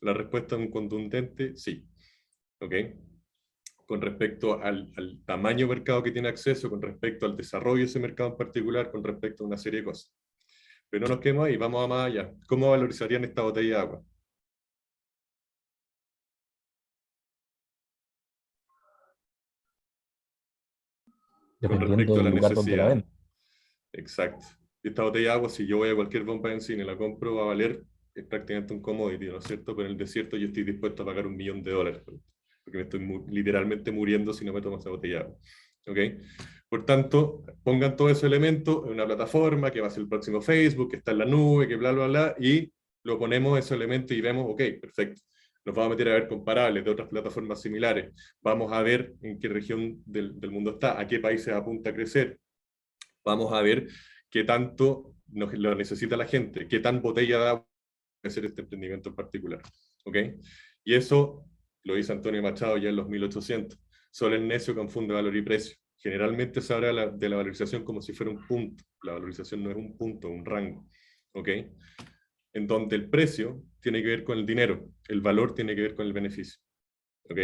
La respuesta es un contundente sí. ¿Ok? Con respecto al tamaño de mercado que tiene acceso, con respecto al desarrollo de ese mercado en particular, con respecto a una serie de cosas. Pero no nos quedemos ahí, vamos a más allá. ¿Cómo valorizarían esta botella de agua? con Dependiendo respecto a la del lugar donde la necesidad. ven. Exacto. Y esta botella de agua, si yo voy a cualquier bomba de benzina y la compro, va a valer prácticamente un commodity, ¿no es cierto? Pero en el desierto yo estoy dispuesto a pagar $1.000.000, porque me estoy literalmente muriendo si no me tomo esa botella de agua. ¿Ok? Por tanto, pongan todos esos elementos en una plataforma que va a ser el próximo Facebook, que está en la nube, que bla, bla, bla, y lo ponemos esos elementos y vemos, ok, perfecto. Nos vamos a meter a ver comparables de otras plataformas similares. Vamos a ver en qué región del mundo está, a qué países apunta a crecer. Vamos a ver qué tanto lo necesita la gente, qué tan botella de agua puede ser este emprendimiento en particular. ¿Ok? Y eso lo dice Antonio Machado ya en los 1800. Solo el necio confunde valor y precio. Generalmente se habla de la valorización como si fuera un punto. La valorización no es un punto, un rango. ¿Ok? En donde el precio tiene que ver con el dinero, el valor tiene que ver con el beneficio. ¿Ok?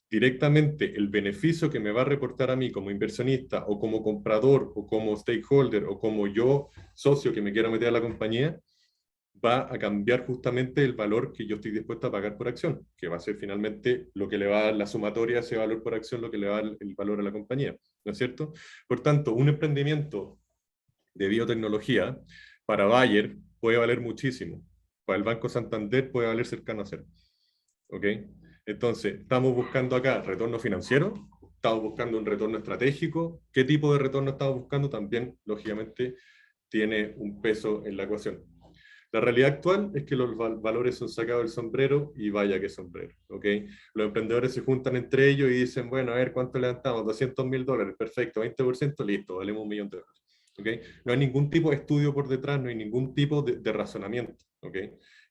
Directamente el beneficio que me va a reportar a mí como inversionista o como comprador o como stakeholder o como yo socio que me quiero meter a la compañía va a cambiar justamente el valor que yo estoy dispuesto a pagar por acción, que va a ser finalmente lo que le va a dar la sumatoria a ese valor por acción, lo que le va a dar el valor a la compañía, ¿no es cierto? Por tanto, un emprendimiento de biotecnología para Bayer puede valer muchísimo, para el Banco Santander puede valer cercano a cero. ¿Ok? Entonces, estamos buscando acá retorno financiero, estamos buscando un retorno estratégico. ¿Qué tipo de retorno estamos buscando? También, lógicamente, tiene un peso en la ecuación. La realidad actual es que los valores son sacados del sombrero y vaya que sombrero. ¿Ok? Los emprendedores se juntan entre ellos y dicen, bueno, a ver, ¿cuánto levantamos? $200.000, perfecto, 20%, listo, valemos $1.000.000. ¿Ok? No hay ningún tipo de estudio por detrás, no hay ningún tipo de razonamiento. ¿Ok?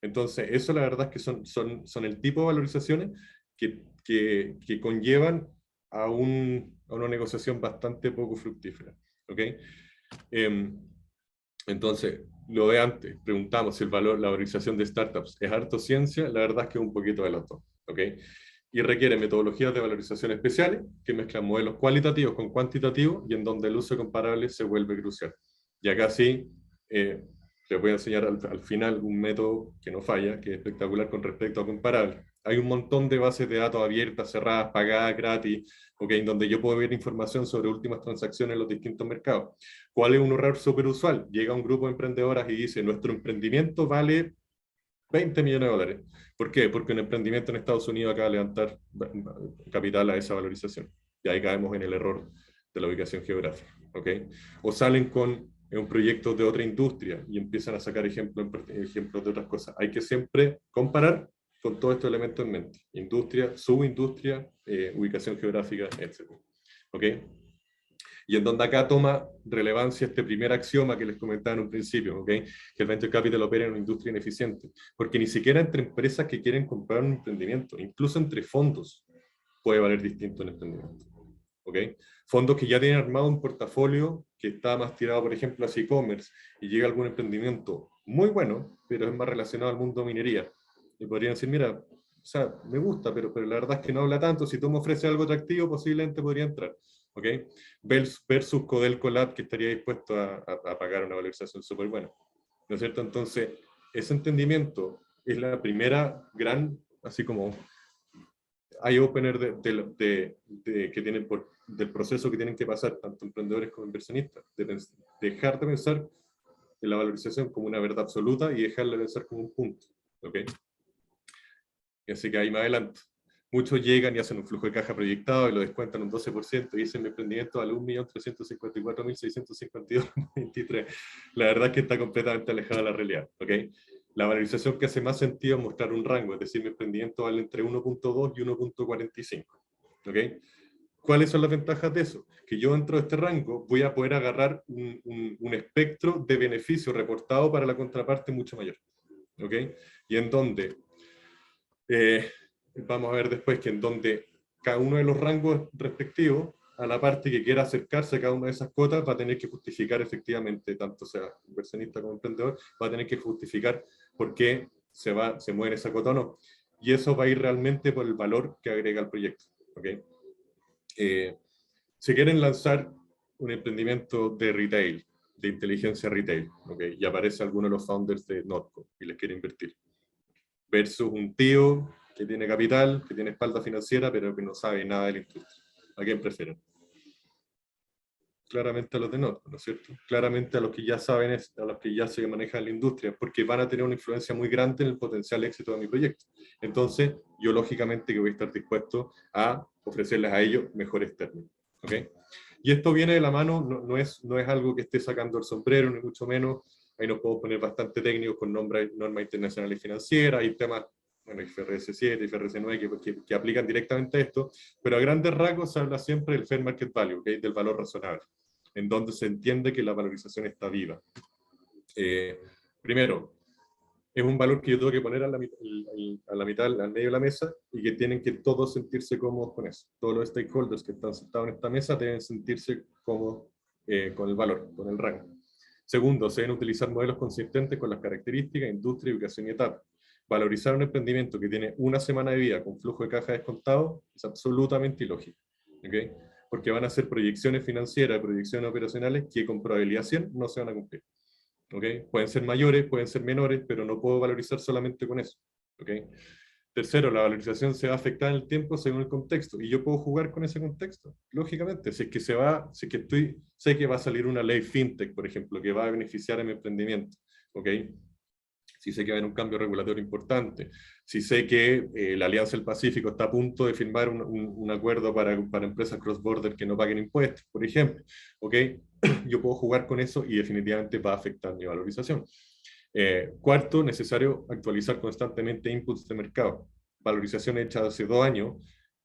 Entonces, eso la verdad es que son el tipo de valorizaciones que conllevan a una negociación bastante poco fructífera. ¿Ok? Entonces, lo de antes, preguntamos si la valorización de startups es harto ciencia, la verdad es que es un poquito de los dos. ¿Ok? Y requiere metodologías de valorización especiales que mezclan modelos cualitativos con cuantitativos y en donde el uso comparable se vuelve crucial. Y acá sí, les voy a enseñar al final un método que no falla, que es espectacular con respecto a comparable. Hay un montón de bases de datos abiertas, cerradas, pagadas, gratis, ¿okay? En donde yo puedo ver información sobre últimas transacciones en los distintos mercados. ¿Cuál es un error súper usual? Llega un grupo de emprendedoras y dice, nuestro emprendimiento vale $20 millones. ¿Por qué? Porque un emprendimiento en Estados Unidos acaba de levantar capital a esa valorización. Y ahí caemos en el error de la ubicación geográfica. ¿Okay? O salen con un proyecto de otra industria y empiezan a sacar ejemplos de otras cosas. Hay que siempre comparar con todos estos elementos en mente. Industria, subindustria, ubicación geográfica, etc. ¿Ok? Y en donde acá toma relevancia este primer axioma que les comentaba en un principio, ¿okay? Que el venture capital opera en una industria ineficiente, porque ni siquiera entre empresas que quieren comprar un emprendimiento, incluso entre fondos, puede valer distinto el emprendimiento. ¿Okay? Fondos que ya tienen armado un portafolio que está más tirado, por ejemplo, hacia e-commerce, y llega algún emprendimiento muy bueno, pero es más relacionado al mundo de minería. Y podrían decir, mira, o sea, me gusta, pero la verdad es que no habla tanto, si tú me ofreces algo atractivo, posiblemente podría entrar. ¿Ok? Versus Codelco Lab, que estaría dispuesto a pagar una valorización súper buena. ¿No es cierto? Entonces, ese entendimiento es la primera gran, así como eye-opener que tienen del proceso que tienen que pasar tanto emprendedores como inversionistas, dejar de pensar en la valorización como una verdad absoluta y dejarla de pensar como un punto. ¿Ok? Y así que ahí más adelante. Muchos llegan y hacen un flujo de caja proyectado y lo descuentan un 12% y dicen mi emprendimiento vale 1.354.652.23. La verdad es que está completamente alejada de la realidad. ¿Okay? La valorización que hace más sentido es mostrar un rango, es decir, mi emprendimiento vale entre 1.2 y 1.45. ¿Okay? ¿Cuáles son las ventajas de eso? Que yo dentro de este rango voy a poder agarrar un espectro de beneficio reportado para la contraparte mucho mayor. ¿Okay? Y en donde vamos a ver después que en donde cada uno de los rangos respectivos, a la parte que quiera acercarse a cada una de esas cuotas, va a tener que justificar efectivamente, tanto sea inversionista como emprendedor, va a tener que justificar por qué se mueve en esa cuota o no. Y eso va a ir realmente por el valor que agrega el proyecto. ¿Okay? Si quieren lanzar un emprendimiento de retail, de inteligencia retail, ¿okay? Y aparece alguno de los founders de Notco y les quiere invertir, versus un tío que tiene capital, que tiene espalda financiera, pero que no sabe nada de la industria. ¿A quién prefieren? claramente a los de no, ¿no es cierto? Claramente a los que ya saben, a los que ya se manejan en la industria, porque van a tener una influencia muy grande en el potencial éxito de mi proyecto. Entonces, yo lógicamente que voy a estar dispuesto a ofrecerles a ellos mejores términos, ¿ok? Y esto viene de la mano, no es algo que esté sacando el sombrero, ni mucho menos. Ahí nos podemos poner bastante técnicos con normas internacionales financieras, hay temas, bueno, IFRS 7, IFRS 9, que aplican directamente a esto, pero a grandes rasgos se habla siempre del fair market value, ¿okay? Del valor razonable, en donde se entiende que la valorización está viva. Primero, es un valor que yo tengo que poner a la mitad, al medio de la mesa, y que tienen que todos sentirse cómodos con eso. Todos los stakeholders que están sentados en esta mesa deben sentirse cómodos con el valor, con el rango. Segundo, se deben utilizar modelos consistentes con las características, industria, ubicación y etapa. Valorizar un emprendimiento que tiene una semana de vida con flujo de caja descontado es absolutamente ilógico, ¿okay? Porque van a ser proyecciones financieras, proyecciones operacionales que con probabilidad 100 no se van a cumplir. ¿Okay? Pueden ser mayores, pueden ser menores, pero no puedo valorizar solamente con eso. ¿Okay? Tercero, la valorización se va a afectar en el tiempo según el contexto, y yo puedo jugar con ese contexto, lógicamente. Si es que sé que va a salir una ley fintech, por ejemplo, que va a beneficiar a mi emprendimiento, ¿okay? Si sé que va a haber un cambio regulatorio importante, si sé que la Alianza del Pacífico está a punto de firmar un acuerdo para empresas cross-border que no paguen impuestos, por ejemplo, ¿ok? Yo puedo jugar con eso y definitivamente va a afectar mi valorización. Cuarto, necesario actualizar constantemente inputs de mercado. Valorización hecha hace 2 años,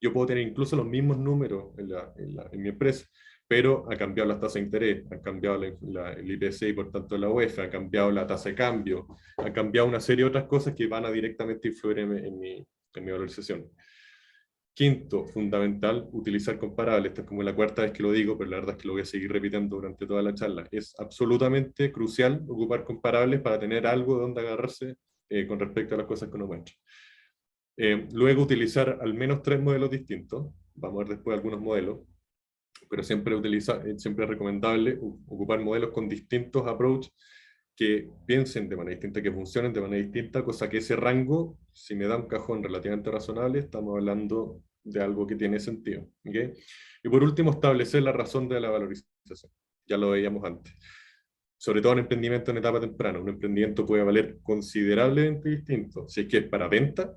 yo puedo tener incluso los mismos números en mi empresa, pero ha cambiado las tasas de interés, ha cambiado el IPC y por tanto la UEF, ha cambiado la tasa de cambio, ha cambiado una serie de otras cosas que van a directamente influir en mi valorización. Quinto, fundamental, utilizar comparables. Esta es como la cuarta vez que lo digo, pero la verdad es que lo voy a seguir repitiendo durante toda la charla. Es absolutamente crucial ocupar comparables para tener algo de donde agarrarse con respecto a las cosas que uno muestra. Luego, utilizar al menos 3 modelos distintos. Vamos a ver después algunos modelos, pero siempre es recomendable ocupar modelos con distintos approaches que piensen de manera distinta, que funcionen de manera distinta, cosa que ese rango, si me da un cajón relativamente razonable, estamos hablando de algo que tiene sentido. ¿Okay? Y por último, establecer la razón de la valorización. Ya lo veíamos antes. Sobre todo en emprendimiento en etapa temprana. Un emprendimiento puede valer considerablemente distinto, si es que es para venta,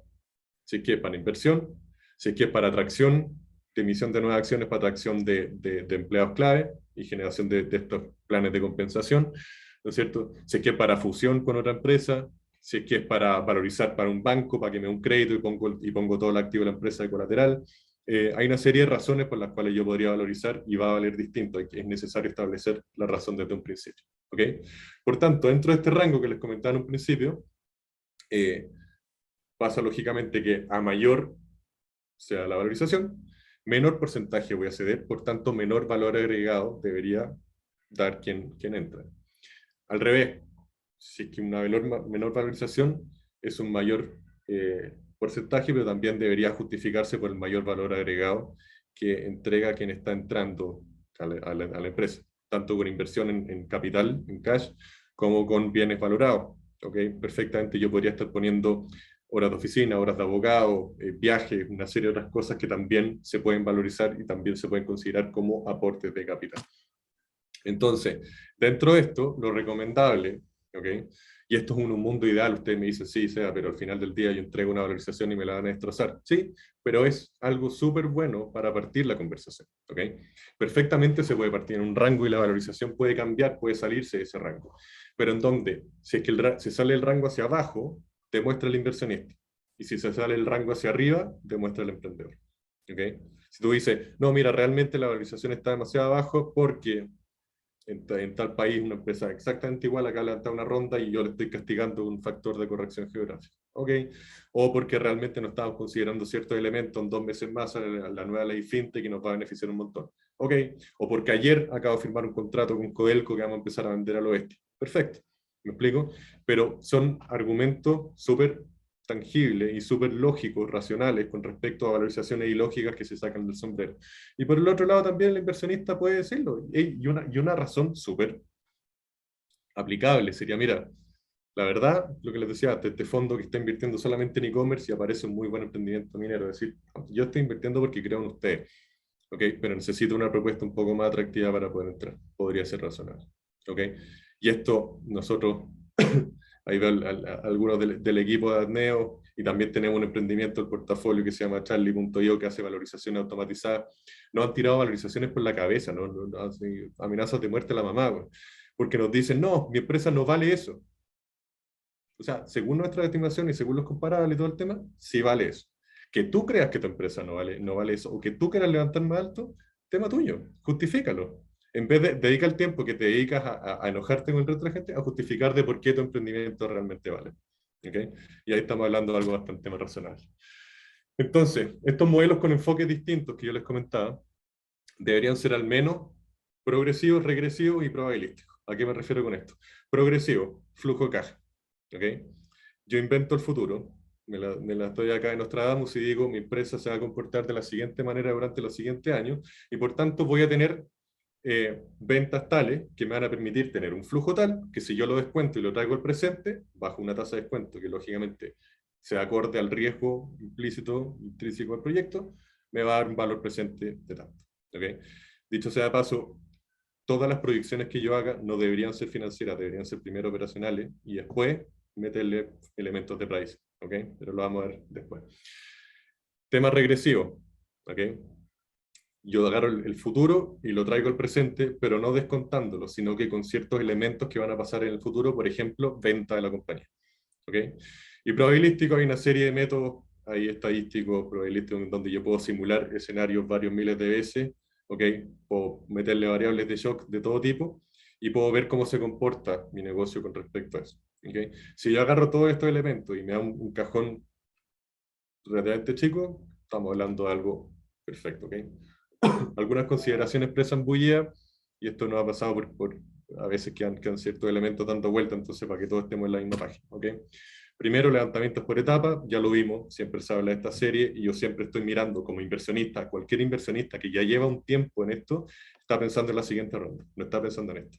si es que es para inversión, si es que es para atracción, de emisión de nuevas acciones, para atracción de empleados clave y generación de estos planes de compensación, ¿no es cierto? Si es que es para fusión con otra empresa, si es que es para valorizar para un banco, para que me dé un crédito y pongo todo el activo de la empresa de colateral. Hay una serie de razones por las cuales yo podría valorizar y va a valer distinto. Es necesario establecer la razón desde un principio. ¿Okay? Por tanto, dentro de este rango que les comentaba en un principio, pasa lógicamente que a mayor sea la valorización, menor porcentaje voy a ceder, por tanto menor valor agregado debería dar quien entra. Al revés, si es que una menor valorización es un mayor porcentaje, pero también debería justificarse por el mayor valor agregado que entrega quien está entrando a la empresa, tanto con inversión en capital, en cash, como con bienes valorados. ¿Okay? Perfectamente yo podría estar poniendo horas de oficina, horas de abogado, viajes, una serie de otras cosas que también se pueden valorizar y también se pueden considerar como aportes de capital. Entonces, dentro de esto, lo recomendable, ¿okay? Y esto es un mundo ideal, ustedes me dicen, sí, sea, pero al final del día yo entrego una valorización y me la van a destrozar. Sí, pero es algo súper bueno para partir la conversación, ¿okay? Perfectamente se puede partir en un rango y la valorización puede cambiar, puede salirse de ese rango. Pero en donde, si es que se sale el rango hacia abajo, demuestra el inversionista. Y si se sale el rango hacia arriba, demuestra el emprendedor. ¿Okay? Si tú dices, no, mira, realmente la valorización está demasiado abajo porque en tal país una empresa exactamente igual acá levanta una ronda y yo le estoy castigando un factor de corrección geográfica. ¿Ok? O porque realmente no estamos considerando ciertos elementos en 2 meses más a la nueva ley fintech que nos va a beneficiar un montón. ¿Ok? O porque ayer acabo de firmar un contrato con Codelco que vamos a empezar a vender al oeste. Perfecto. ¿Me explico? Pero son argumentos súper tangibles y súper lógicos, racionales, con respecto a valorizaciones ilógicas que se sacan del sombrero. Y por el otro lado también el inversionista puede decirlo. Y una razón súper aplicable sería, mira, la verdad, lo que les decía, este fondo que está invirtiendo solamente en e-commerce y aparece un muy buen emprendimiento minero. Es decir, yo estoy invirtiendo porque creo en ustedes. ¿ok? Pero necesito una propuesta un poco más atractiva para poder entrar. Podría ser razonable, ¿ok? Y esto nosotros, ahí va algunos del equipo de Adneo, y también tenemos un emprendimiento, el portafolio que se llama Charlie.io, que hace valorización automatizada. Nos han tirado valorizaciones por la cabeza, ¿no? Amenazas de muerte a la mamá, güey, porque nos dicen, no, mi empresa no vale eso. O sea, según nuestra estimación y según los comparables y todo el tema, sí vale eso. Que tú creas que tu empresa no vale eso, o que tú quieras levantar más alto, tema tuyo, justifícalo. En vez de dedicar el tiempo que te dedicas a enojarte con el resto de la gente, a justificar de por qué tu emprendimiento realmente vale. ¿Okay? Y ahí estamos hablando de algo bastante más razonable. Entonces, estos modelos con enfoques distintos que yo les comentaba, deberían ser al menos progresivos, regresivos y probabilísticos. ¿A qué me refiero con esto? Progresivo, flujo de caja. ¿Okay? Yo invento el futuro, me la estoy acá en Nostradamus y digo, mi empresa se va a comportar de la siguiente manera durante los siguientes años, y por tanto voy a tener ventas tales que me van a permitir tener un flujo tal que si yo lo descuento y lo traigo al presente, bajo una tasa de descuento que lógicamente se acorde al riesgo implícito, intrínseco del proyecto, me va a dar un valor presente de tanto. ¿Okay? Dicho sea de paso, todas las proyecciones que yo haga no deberían ser financieras, deberían ser primero operacionales y después meterle elementos de price, ¿ok? Pero lo vamos a ver después. Tema regresivo, ¿ok? Yo agarro el futuro y lo traigo al presente, pero no descontándolo, sino que con ciertos elementos que van a pasar en el futuro, por ejemplo, venta de la compañía, ¿ok? Y probabilístico, hay una serie de métodos, hay estadísticos, probabilísticos, donde yo puedo simular escenarios varios miles de veces, ¿ok? O meterle variables de shock de todo tipo, y puedo ver cómo se comporta mi negocio con respecto a eso. ¿Okay? Si yo agarro todos estos elementos y me da un cajón relativamente chico, estamos hablando de algo perfecto. ¿Okay? Algunas consideraciones presan bulla, y esto nos ha pasado por a veces quedan ciertos elementos dando vuelta, entonces para que todos estemos en la misma página. ¿Okay? Primero, levantamientos por etapa, ya lo vimos, siempre se habla de esta serie, y yo siempre estoy mirando como inversionista, cualquier inversionista que ya lleva un tiempo en esto, está pensando en la siguiente ronda, no está pensando en esto.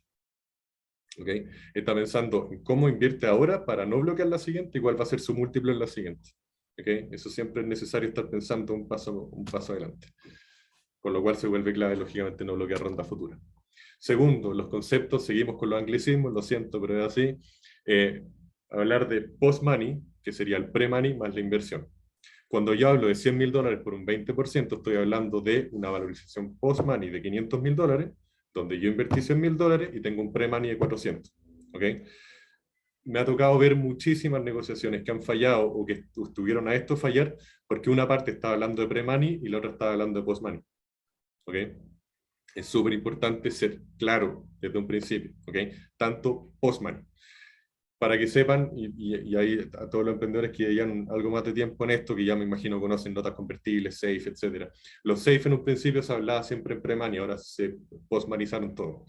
¿Okay? Está pensando en cómo invierte ahora para no bloquear la siguiente y cuál va a ser su múltiplo en la siguiente. ¿Okay? Eso siempre es necesario estar pensando un paso adelante. Con lo cual se vuelve clave, lógicamente, no bloquear ronda futura. Segundo, los conceptos, seguimos con los anglicismos, lo siento, pero es así. Hablar de post-money, que sería el pre-money más la inversión. Cuando yo hablo de $100.000 por un 20%, estoy hablando de una valorización post-money de $500.000, donde yo invertí $100.000 y tengo un pre-money de 400. ¿Ok? Me ha tocado ver muchísimas negociaciones que han fallado o que estuvieron a esto fallar porque una parte estaba hablando de pre-money y la otra estaba hablando de post-money. ¿Ok? Es súper importante ser claro desde un principio. ¿Ok? Tanto post-money. Para que sepan, y ahí a todos los emprendedores que llevan algo más de tiempo en esto, que ya me imagino conocen notas convertibles, safe, etc. Los safe en un principio se hablaba siempre en pre-money, ahora se post-manizaron todo.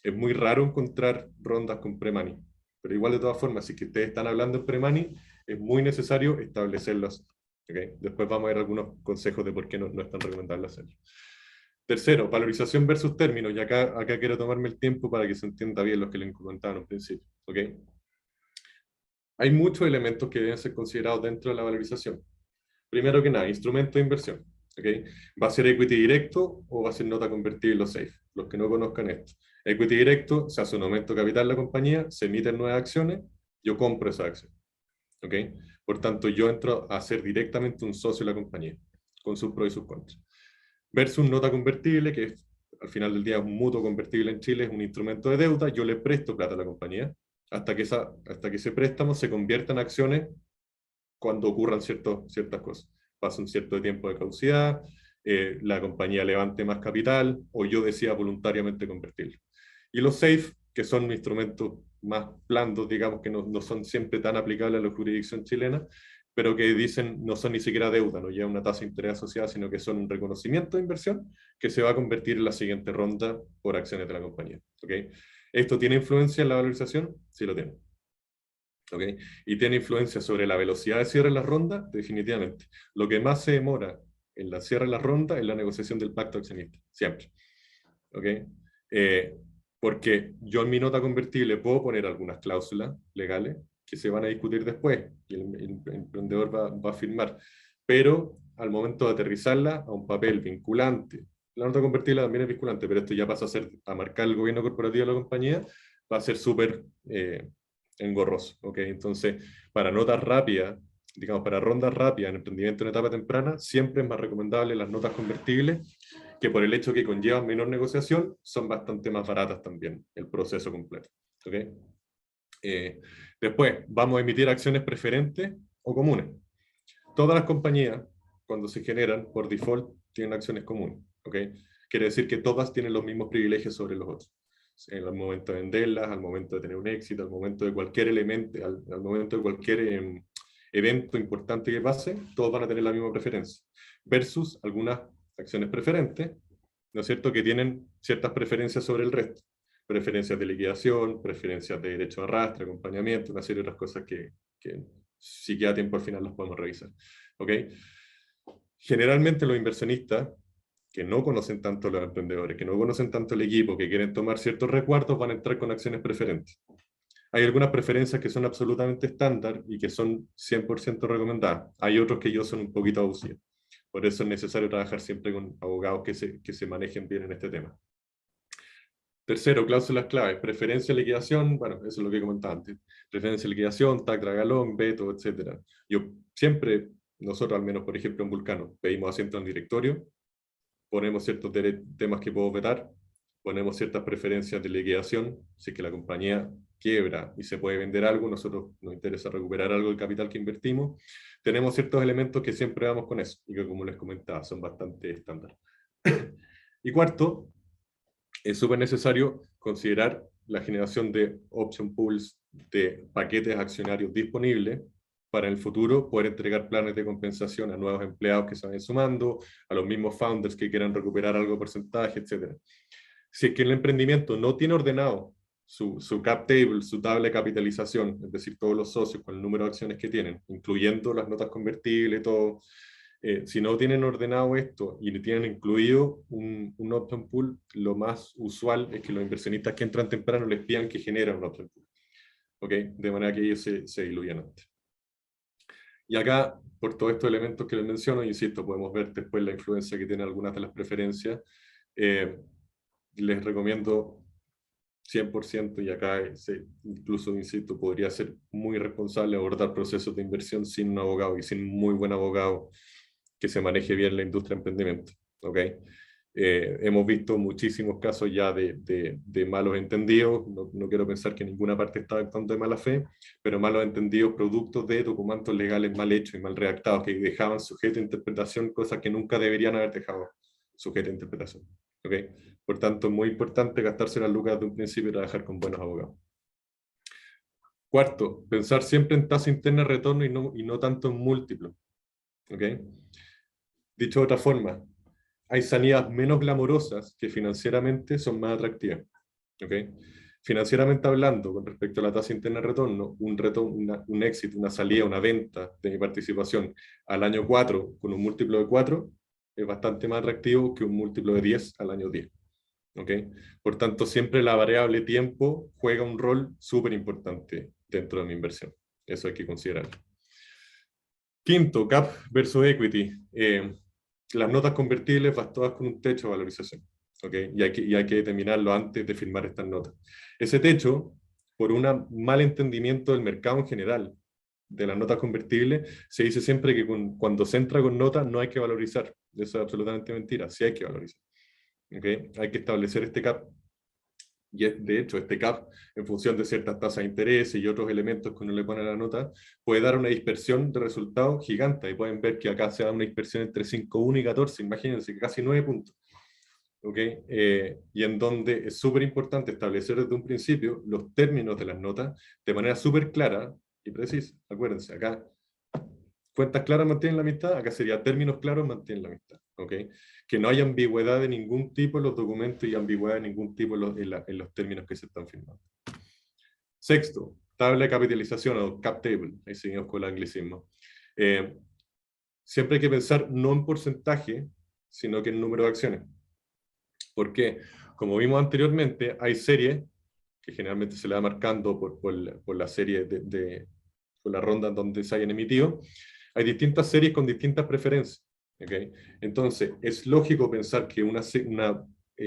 Es muy raro encontrar rondas con pre-money, pero igual de todas formas, si que ustedes están hablando en pre-money, es muy necesario establecerlos. ¿Okay? Después vamos a ver algunos consejos de por qué no es tan recomendable hacerlo. Tercero, valorización versus términos, y acá quiero tomarme el tiempo para que se entienda bien los que les comentaba en un principio. ¿Okay? Hay muchos elementos que deben ser considerados dentro de la valorización. Primero que nada, instrumento de inversión. ¿Okay? ¿Va a ser equity directo o va a ser nota convertible o safe? Los que no conozcan esto. Equity directo, se hace un aumento de capital en la compañía, se emiten nuevas acciones, yo compro esa acción. ¿Okay? Por tanto, yo entro a ser directamente un socio de la compañía, con sus pros y sus contras. Versus nota convertible, que es, al final del día, un mutuo convertible en Chile, es un instrumento de deuda, yo le presto plata a la compañía, hasta que ese préstamo se convierta en acciones cuando ocurran ciertas cosas. Pasa un cierto tiempo de caducidad, la compañía levante más capital, o yo decida voluntariamente convertirlo. Y los SAFE, que son instrumentos más blandos, digamos, que no son siempre tan aplicables a la jurisdicción chilena, pero que dicen no son ni siquiera deuda, no llevan una tasa de interés asociada, sino que son un reconocimiento de inversión que se va a convertir en la siguiente ronda por acciones de la compañía. ¿Okay? ¿Esto tiene influencia en la valorización? Sí lo tiene. ¿Okay? ¿Y tiene influencia sobre la velocidad de cierre de la ronda? Definitivamente. Lo que más se demora en la cierre de la ronda es la negociación del pacto accionista, siempre. ¿Okay? Porque yo en mi nota convertible puedo poner algunas cláusulas legales que se van a discutir después y el emprendedor va a firmar, pero al momento de aterrizarla a un papel vinculante, la nota convertible también es vinculante, pero esto ya pasa a marcar el gobierno corporativo de la compañía, va a ser súper engorroso, ¿ok? Entonces, para notas rápidas, digamos, para rondas rápidas en emprendimiento en etapa temprana, siempre es más recomendable las notas convertibles, que por el hecho que conllevan menor negociación, son bastante más baratas también, el proceso completo, ¿ok? Después, vamos a emitir acciones preferentes o comunes. Todas las compañías, cuando se generan, por default, tienen acciones comunes, ¿ok? Quiere decir que todas tienen los mismos privilegios sobre los otros. En el momento de venderlas, al momento de tener un éxito, al momento de cualquier elemento, al momento de cualquier evento importante que pase, todos van a tener la misma preferencia. Versus algunas acciones preferentes, ¿no es cierto?, que tienen ciertas preferencias sobre el resto. Preferencias de liquidación, preferencias de derecho de arrastre, acompañamiento, una serie de otras cosas que si queda tiempo al final las podemos revisar. ¿Ok? Generalmente los inversionistas que no conocen tanto a los emprendedores, que no conocen tanto el equipo, que quieren tomar ciertos recuerdos, van a entrar con acciones preferentes. Hay algunas preferencias que son absolutamente estándar y que son 100% recomendadas. Hay otros que yo son un poquito abusivos. Por eso es necesario trabajar siempre con abogados que se manejen bien en este tema. Tercero, cláusulas claves, preferencia de liquidación, bueno, eso es lo que comentaba antes, preferencia de liquidación, TAC, dragalón, veto, etc. Yo siempre, nosotros al menos, por ejemplo, en Vulcano, pedimos asiento en el directorio, ponemos ciertos temas que puedo vetar, ponemos ciertas preferencias de liquidación, si es que la compañía quiebra y se puede vender algo, nosotros nos interesa recuperar algo del capital que invertimos, tenemos ciertos elementos que siempre vamos con eso, y que como les comentaba, son bastante estándar. Y cuarto, es súper necesario considerar la generación de option pools de paquetes accionarios disponibles para en el futuro poder entregar planes de compensación a nuevos empleados que se vayan sumando, a los mismos founders que quieran recuperar algo de porcentaje, etc. Si es que el emprendimiento no tiene ordenado su cap table, su tabla de capitalización, es decir, todos los socios con el número de acciones que tienen, incluyendo las notas convertibles, todo, si no tienen ordenado esto y tienen incluido un option pool, lo más usual es que los inversionistas que entran temprano les pidan que generen un option pool. ¿Ok? De manera que ellos se diluyan antes. Y acá, por todos estos elementos que les menciono, insisto, podemos ver después la influencia que tienen algunas de las preferencias. Les recomiendo 100%, y acá incluso, insisto, podría ser muy responsable abordar procesos de inversión sin un abogado y sin un muy buen abogado que se maneje bien la industria de emprendimiento. ¿Okay? Hemos visto muchísimos casos ya de malos entendidos, no quiero pensar que ninguna parte está actuando de mala fe, pero malos entendidos productos de documentos legales mal hechos y mal redactados que dejaban sujeto a interpretación cosas que nunca deberían haber dejado sujeto a interpretación. ¿Okay? Por tanto, es muy importante gastarse las lucas de un principio y trabajar con buenos abogados. Cuarto, pensar siempre en tasa interna de retorno y no tanto en múltiplos. ¿Okay? Dicho de otra forma, hay salidas menos glamorosas que financieramente son más atractivas. ¿Okay? Financieramente hablando, con respecto a la tasa interna de retorno, un éxito, una salida, una venta de mi participación al año 4 con un múltiplo de 4 es bastante más atractivo que un múltiplo de 10 al año 10. ¿Okay? Por tanto, siempre la variable tiempo juega un rol súper importante dentro de mi inversión. Eso hay que considerarlo. Quinto, cap versus equity. Las notas convertibles van todas con un techo de valorización. ¿Okay? Y hay que determinarlo antes de firmar estas notas. Ese techo, por un mal entendimiento del mercado en general, de las notas convertibles, se dice siempre que cuando se entra con notas no hay que valorizar. Eso es absolutamente mentira, sí hay que valorizar. ¿Okay? Hay que establecer este cap. Y de hecho, este cap, en función de ciertas tasas de interés y otros elementos que uno le pone a la nota, puede dar una dispersión de resultados gigante. Y pueden ver que acá se da una dispersión entre 5,1 y 14, imagínense, casi 9 puntos. ¿Okay? Y en donde es súper importante establecer desde un principio los términos de las notas de manera súper clara y precisa. Acuérdense, acá cuentas claras mantienen la amistad, acá sería términos claros mantienen la amistad. ¿Okay? Que no haya ambigüedad de ningún tipo en los documentos y ambigüedad de ningún tipo en los términos que se están firmando. Sexto, tabla de capitalización o cap table, ahí seguimos con el anglicismo. Siempre hay que pensar no en porcentaje, sino que en número de acciones. ¿Por qué? Como vimos anteriormente, hay series que generalmente se le va marcando por la serie por la ronda donde se hayan emitido. Hay distintas series con distintas preferencias. ¿ok? Entonces, es lógico pensar que una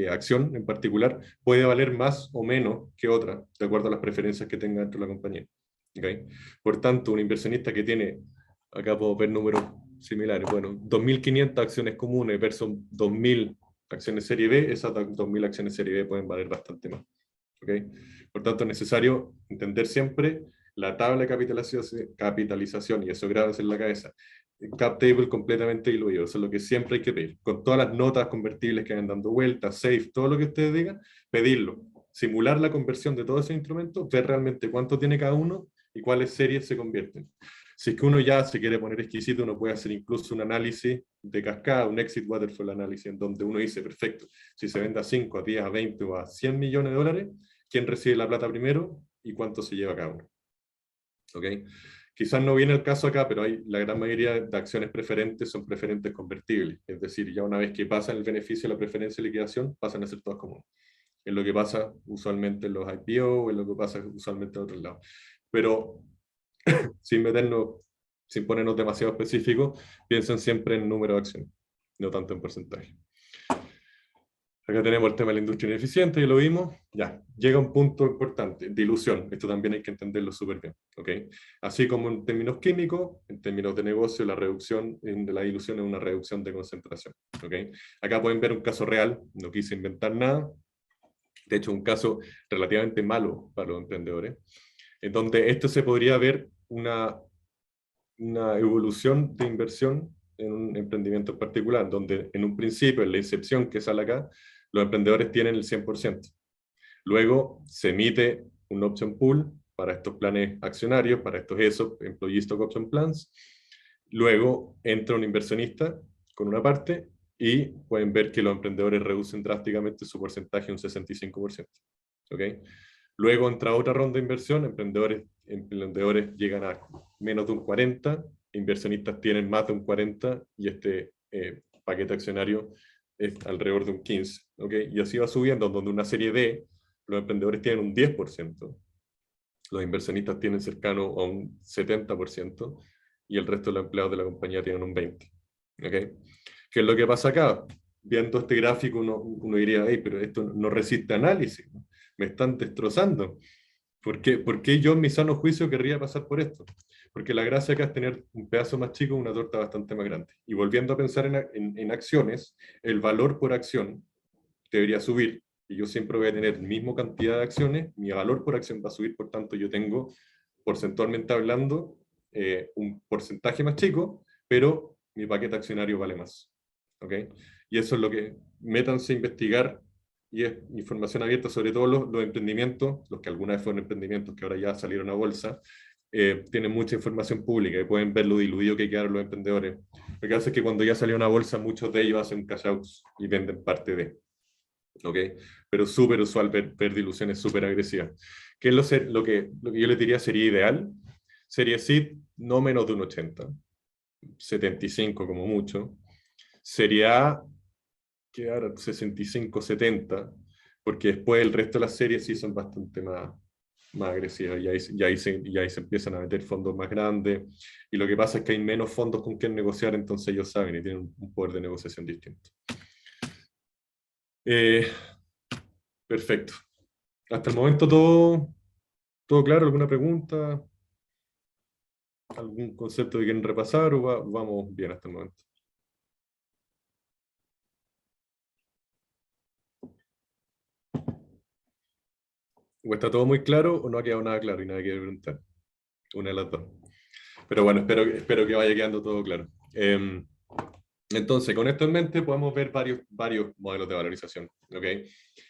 acción en particular puede valer más o menos que otra, de acuerdo a las preferencias que tenga dentro de la compañía. ¿Okay? Por tanto, un inversionista que tiene, acá puedo ver números similares, bueno, 2.500 acciones comunes versus 2.000 acciones serie B, esas 2.000 acciones serie B pueden valer bastante más. ¿Okay? Por tanto, es necesario entender siempre la tabla de capitalización y eso grabes en la cabeza. Cap table completamente diluido, eso es lo que siempre hay que pedir. Con todas las notas convertibles que vayan dando vueltas, safe, todo lo que ustedes digan, pedirlo. Simular la conversión de todos esos instrumentos, ver realmente cuánto tiene cada uno y cuáles series se convierten. Si es que uno ya se quiere poner exquisito, uno puede hacer incluso un análisis de cascada, un exit waterfall análisis, en donde uno dice, perfecto, si se vende a 5, a 10, a 20 o a 100 millones de dólares, ¿quién recibe la plata primero y cuánto se lleva cada uno? ¿Ok? Quizás no viene el caso acá, pero la gran mayoría de acciones preferentes son preferentes convertibles. Es decir, ya una vez que pasan el beneficio de la preferencia de liquidación, pasan a ser todas comunes. Es lo que pasa usualmente en los IPO, es lo que pasa usualmente en otros lados. Pero sin meternos, sin ponernos demasiado específicos, piensen siempre en número de acciones, no tanto en porcentaje. Acá tenemos el tema de la industria ineficiente, ya lo vimos. Ya, llega un punto importante, dilución. Esto también hay que entenderlo súper bien. ¿Okay? Así como en términos químicos, en términos de negocio, la reducción de la dilución es una reducción de concentración. ¿Okay? Acá pueden ver un caso real, no quise inventar nada. De hecho, un caso relativamente malo para los emprendedores, en donde esto se podría ver una evolución de inversión en un emprendimiento en particular, donde en un principio, en la incepción que sale acá, los emprendedores tienen el 100%. Luego se emite un option pool para estos planes accionarios, para estos ESOP, Employee Stock Option Plans. Luego entra un inversionista con una parte y pueden ver que los emprendedores reducen drásticamente su porcentaje un 65%. ¿Okay? Luego entra otra ronda de inversión, emprendedores llegan a menos de un 40%, inversionistas tienen más de un 40% y este paquete accionario es alrededor de un 15%. ¿Okay? Y así va subiendo, donde una serie D, los emprendedores tienen un 10%, los inversionistas tienen cercano a un 70% y el resto de los empleados de la compañía tienen un 20%. ¿Okay? ¿Qué es lo que pasa acá? Viendo este gráfico uno diría, hey, pero esto no resiste análisis, ¿no? Me están destrozando. ¿Por qué yo en mi sano juicio querría pasar por esto? Porque la gracia acá es tener un pedazo más chico, una torta bastante más grande. Y volviendo a pensar en acciones, el valor por acción debería subir. Y yo siempre voy a tener la misma cantidad de acciones, mi valor por acción va a subir, por tanto yo tengo, porcentualmente hablando, un porcentaje más chico, pero mi paquete accionario vale más. ¿Ok? Y eso es lo que métanse a investigar y es información abierta, sobre todo los emprendimientos, los que alguna vez fueron emprendimientos que ahora ya salieron a bolsa, tienen mucha información pública y pueden ver lo diluido que quedaron los emprendedores. Lo que hace es que cuando ya salió una bolsa, muchos de ellos hacen cash outs y venden parte de. ¿Ok? Pero súper usual ver diluciones súper agresivas. ¿Qué es lo que yo les diría sería ideal? Serie seed no menos de un 80, 75 como mucho. Serie A quedar 65, 70, porque después el resto de las series sí son bastante más agresivas y ahí se empiezan a meter fondos más grandes y lo que pasa es que hay menos fondos con quien negociar, entonces ellos saben y tienen un poder de negociación distinto. Perfecto. Hasta el momento todo claro. ¿Alguna pregunta? ¿Algún concepto que quieren repasar o vamos bien hasta el momento? ¿O está todo muy claro o no ha quedado nada claro y nadie quiere preguntar? Una de las dos. Pero bueno, espero que vaya quedando todo claro. Entonces, con esto en mente podemos ver varios modelos de valorización. ¿Okay?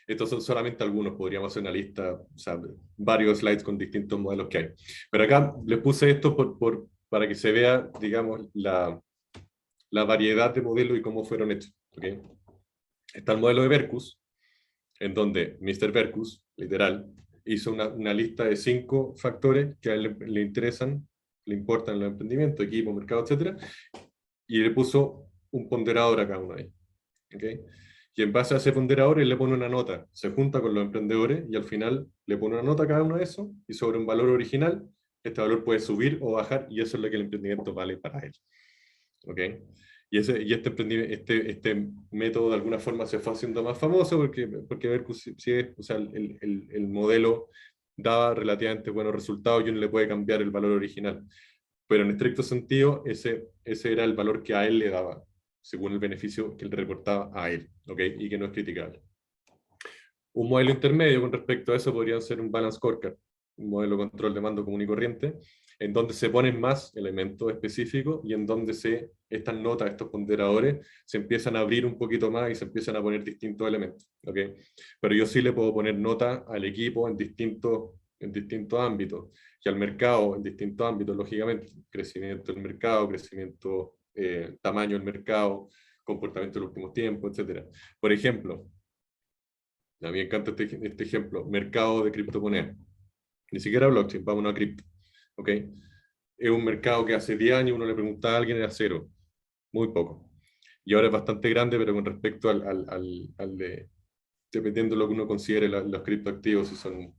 Estos son solamente algunos, podríamos hacer una lista, o sea, varios slides con distintos modelos que hay. Pero acá les puse esto para que se vea, digamos, la variedad de modelos y cómo fueron hechos. ¿Okay? Está el modelo de Berkus, en donde Mr. Berkus, literal, hizo una lista de 5 factores que a él le interesan, le importan los emprendimientos, equipo, mercado, etc. Y le puso un ponderador a cada uno de ellos. ¿Okay? Y en base a ese ponderador él le pone una nota, se junta con los emprendedores y al final le pone una nota a cada uno de esos y sobre un valor original, este valor puede subir o bajar y eso es lo que el emprendimiento vale para él. ¿Okay? Y este método de alguna forma se fue haciendo más famoso porque ver si es, o sea, el modelo daba relativamente buenos resultados y uno le puede cambiar el valor original. Pero en estricto sentido, ese era el valor que a él le daba, según el beneficio que él reportaba a él, ¿ok? Y que no es criticable. Un modelo intermedio con respecto a eso podría ser un balance scorecard, un modelo de control de mando común y corriente, en donde se ponen más elementos específicos y en donde estas notas, estos ponderadores, se empiezan a abrir un poquito más y se empiezan a poner distintos elementos, ¿ok? Pero yo sí le puedo poner nota al equipo en distintos ámbitos y al mercado en distintos ámbitos, lógicamente, crecimiento del mercado, crecimiento, tamaño del mercado, comportamiento en los últimos tiempos, etc. Por ejemplo, a mí me encanta este ejemplo, mercado de criptomonedas. Ni siquiera blockchain, vámonos a cripto. ¿Ok? Es un mercado que hace 10 años uno le preguntaba a alguien era cero, muy poco. Y ahora es bastante grande, pero con respecto al de, dependiendo de lo que uno considere los criptoactivos, si son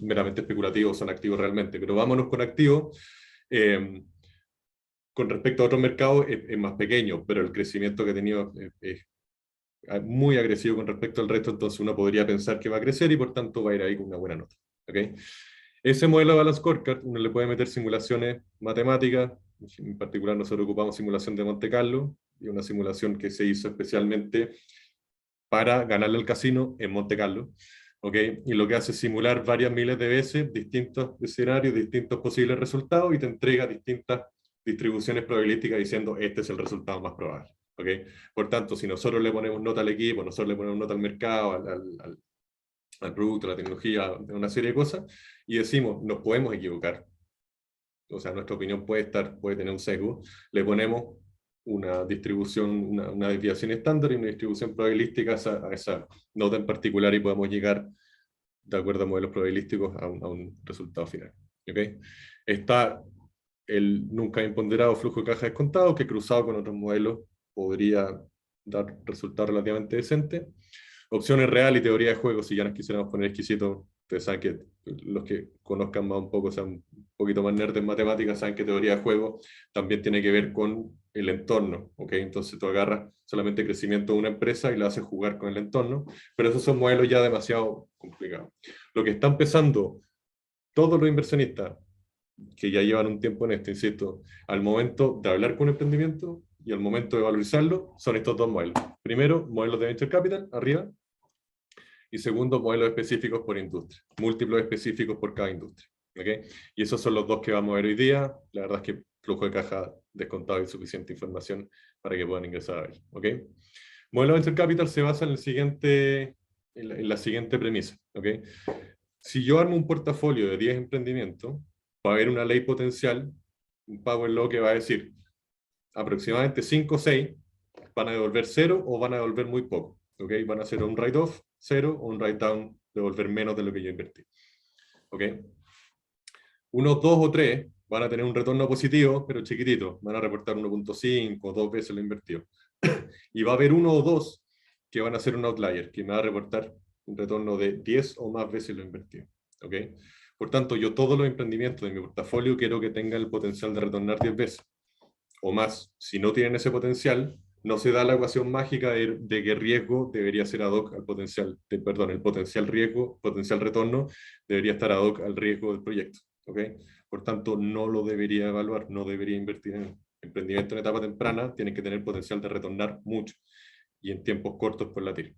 meramente especulativos o son activos realmente. Pero vámonos con activos. Con respecto a otros mercados es más pequeño, pero el crecimiento que ha tenido es muy agresivo con respecto al resto, entonces uno podría pensar que va a crecer y por tanto va a ir ahí con una buena nota. ¿Okay? Ese modelo de balance scorecard, uno le puede meter simulaciones matemáticas, en particular nosotros ocupamos simulación de Monte Carlo, y una simulación que se hizo especialmente para ganarle al casino en Monte Carlo. ¿Okay? Y lo que hace es simular varias miles de veces distintos escenarios, distintos posibles resultados y te entrega distintas distribuciones probabilísticas diciendo este es el resultado más probable. ¿Okay? Por tanto, si nosotros le ponemos nota al equipo, nosotros le ponemos nota al mercado, al producto, a la tecnología, a una serie de cosas, y decimos, nos podemos equivocar, o sea, nuestra opinión puede tener un sesgo, le ponemos una distribución, una desviación estándar y una distribución probabilística a esa nota en particular y podemos llegar, de acuerdo a modelos probabilísticos, a un resultado final. ¿Okay? Está el nunca imponderado flujo de caja descontado, que cruzado con otros modelos podría dar resultados relativamente decentes. Opciones real y teoría de juego, si ya nos quisiéramos poner exquisitos, ustedes saben que los que conozcan más un poco, sean un poquito más nerd en matemáticas, saben que teoría de juego también tiene que ver con el entorno, ¿ok? Entonces tú agarras solamente crecimiento de una empresa y la haces jugar con el entorno, pero esos son modelos ya demasiado complicados. Lo que están empezando todos los inversionistas que ya llevan un tiempo en esto, insisto, al momento de hablar con un emprendimiento y al momento de valorizarlo, son estos dos modelos. Primero, modelos de Venture Capital, arriba, y segundo, modelos específicos por industria, múltiplos específicos por cada industria. ¿Okay? Y esos son los dos que vamos a ver hoy día. La verdad es que flujo de caja descontado y suficiente información para que puedan ingresar a él. ¿Okay? Modelo de Venture Capital se basa en la siguiente premisa. ¿Okay? Si yo armo un portafolio de 10 emprendimientos, va a haber una ley potencial, un power law que va a decir aproximadamente 5 o 6 van a devolver 0 o van a devolver muy poco. ¿Okay? Van a hacer un write-off 0 o un write-down, devolver menos de lo que yo invertí. ¿Okay? Unos 2 o 3 van a tener un retorno positivo, pero chiquitito. Van a reportar 1.5 o 2 veces lo invertido. Y va a haber 1 o 2 que van a ser un outlier, que me va a reportar un retorno de 10 o más veces lo invertido. ¿Okay? Por tanto, yo todos los emprendimientos de mi portafolio quiero que tengan el potencial de retornar 10 veces o más. Si no tienen ese potencial, no se da la ecuación mágica de que riesgo debería ser ad hoc al potencial, el potencial riesgo, potencial retorno debería estar ad hoc al riesgo del proyecto. ¿Okay? Por tanto, no lo debería evaluar, no debería invertir en él. Emprendimiento en etapa temprana tiene que tener potencial de retornar mucho y en tiempos cortos por la tira.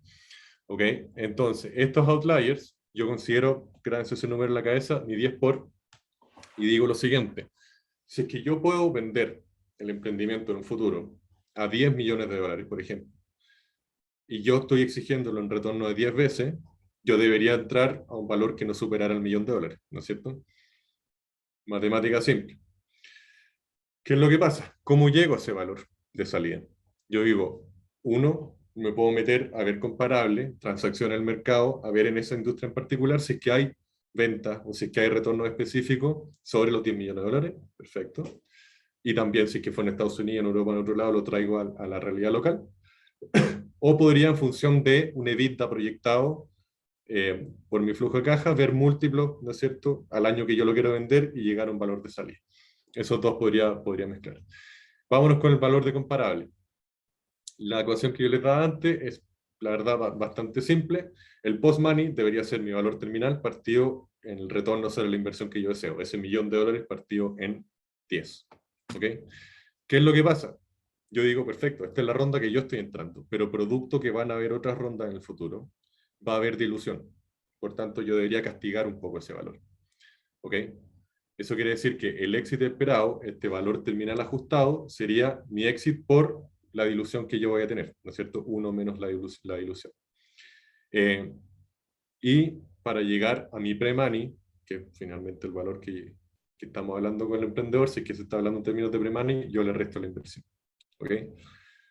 ¿Ok? Entonces, estos outliers, yo considero, grábense ese número en la cabeza, mi 10 por, y digo lo siguiente, si es que yo puedo vender el emprendimiento en un futuro a 10 millones de dólares, por ejemplo, y yo estoy exigiéndolo en retorno de 10 veces, yo debería entrar a un valor que no superara el $1.000.000, ¿no es cierto? Matemática simple. ¿Qué es lo que pasa? ¿Cómo llego a ese valor de salida? Yo digo, uno, me puedo meter a ver comparable, transacción en el mercado, a ver en esa industria en particular si es que hay ventas o si es que hay retornos específicos sobre los 10 millones de dólares. Perfecto. Y también si es que fue en Estados Unidos, en Europa, en otro lado, lo traigo a la realidad local. O podría, en función de un EBITDA proyectado por mi flujo de caja, ver múltiplos, ¿no es cierto?, al año que yo lo quiero vender y llegar a un valor de salida. Esos dos podría mezclar. Vámonos con el valor de comparable. La ecuación que yo les daba antes es, la verdad, bastante simple. El post-money debería ser mi valor terminal partido en el retorno sobre la inversión que yo deseo. Ese $1.000.000 partido en 10. ¿Ok? ¿Qué es lo que pasa? Yo digo, perfecto, esta es la ronda que yo estoy entrando, pero producto que van a haber otras rondas en el futuro, va a haber dilución. Por tanto, yo debería castigar un poco ese valor. ¿Ok? Eso quiere decir que el exit esperado, este valor terminal ajustado, sería mi exit por la dilución que yo voy a tener, ¿no es cierto? 1 menos la dilución. Y para llegar a mi pre-money, que es finalmente el valor que estamos hablando con el emprendedor, si es que se está hablando en términos de pre-money, yo le resto la inversión. ¿Ok?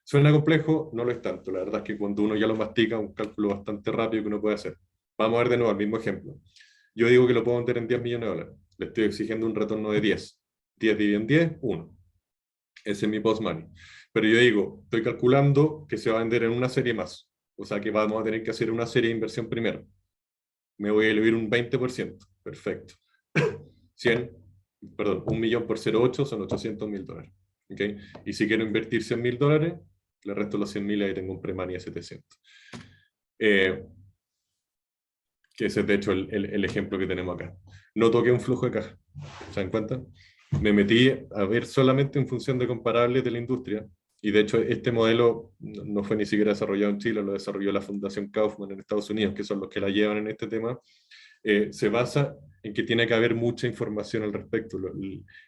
¿Suena complejo? No lo es tanto. La verdad es que cuando uno ya lo mastica, un cálculo bastante rápido que uno puede hacer. Vamos a ver de nuevo el mismo ejemplo. Yo digo que lo puedo vender en $10.000.000. Le estoy exigiendo un retorno de 10. 10 dividido en 10, 1. Ese es mi post-money. Pero yo digo, estoy calculando que se va a vender en una serie más. O sea que vamos a tener que hacer una serie de inversión primero. Me voy a diluir un 20%. Perfecto. 100, perdón, 1 millón por 0,8 son $800.000. ¿Okay? Y si quiero invertir $100.000, le resto los 100.000 y ahí tengo un pre-money de 700. Que ese es de hecho el ejemplo que tenemos acá. No toqué un flujo de caja. ¿Se dan cuenta? Me metí a ver solamente en función de comparables de la industria. Y de hecho este modelo no fue ni siquiera desarrollado en Chile, lo desarrolló la Fundación Kaufman en Estados Unidos, que son los que la llevan en este tema. Se basa en que tiene que haber mucha información al respecto.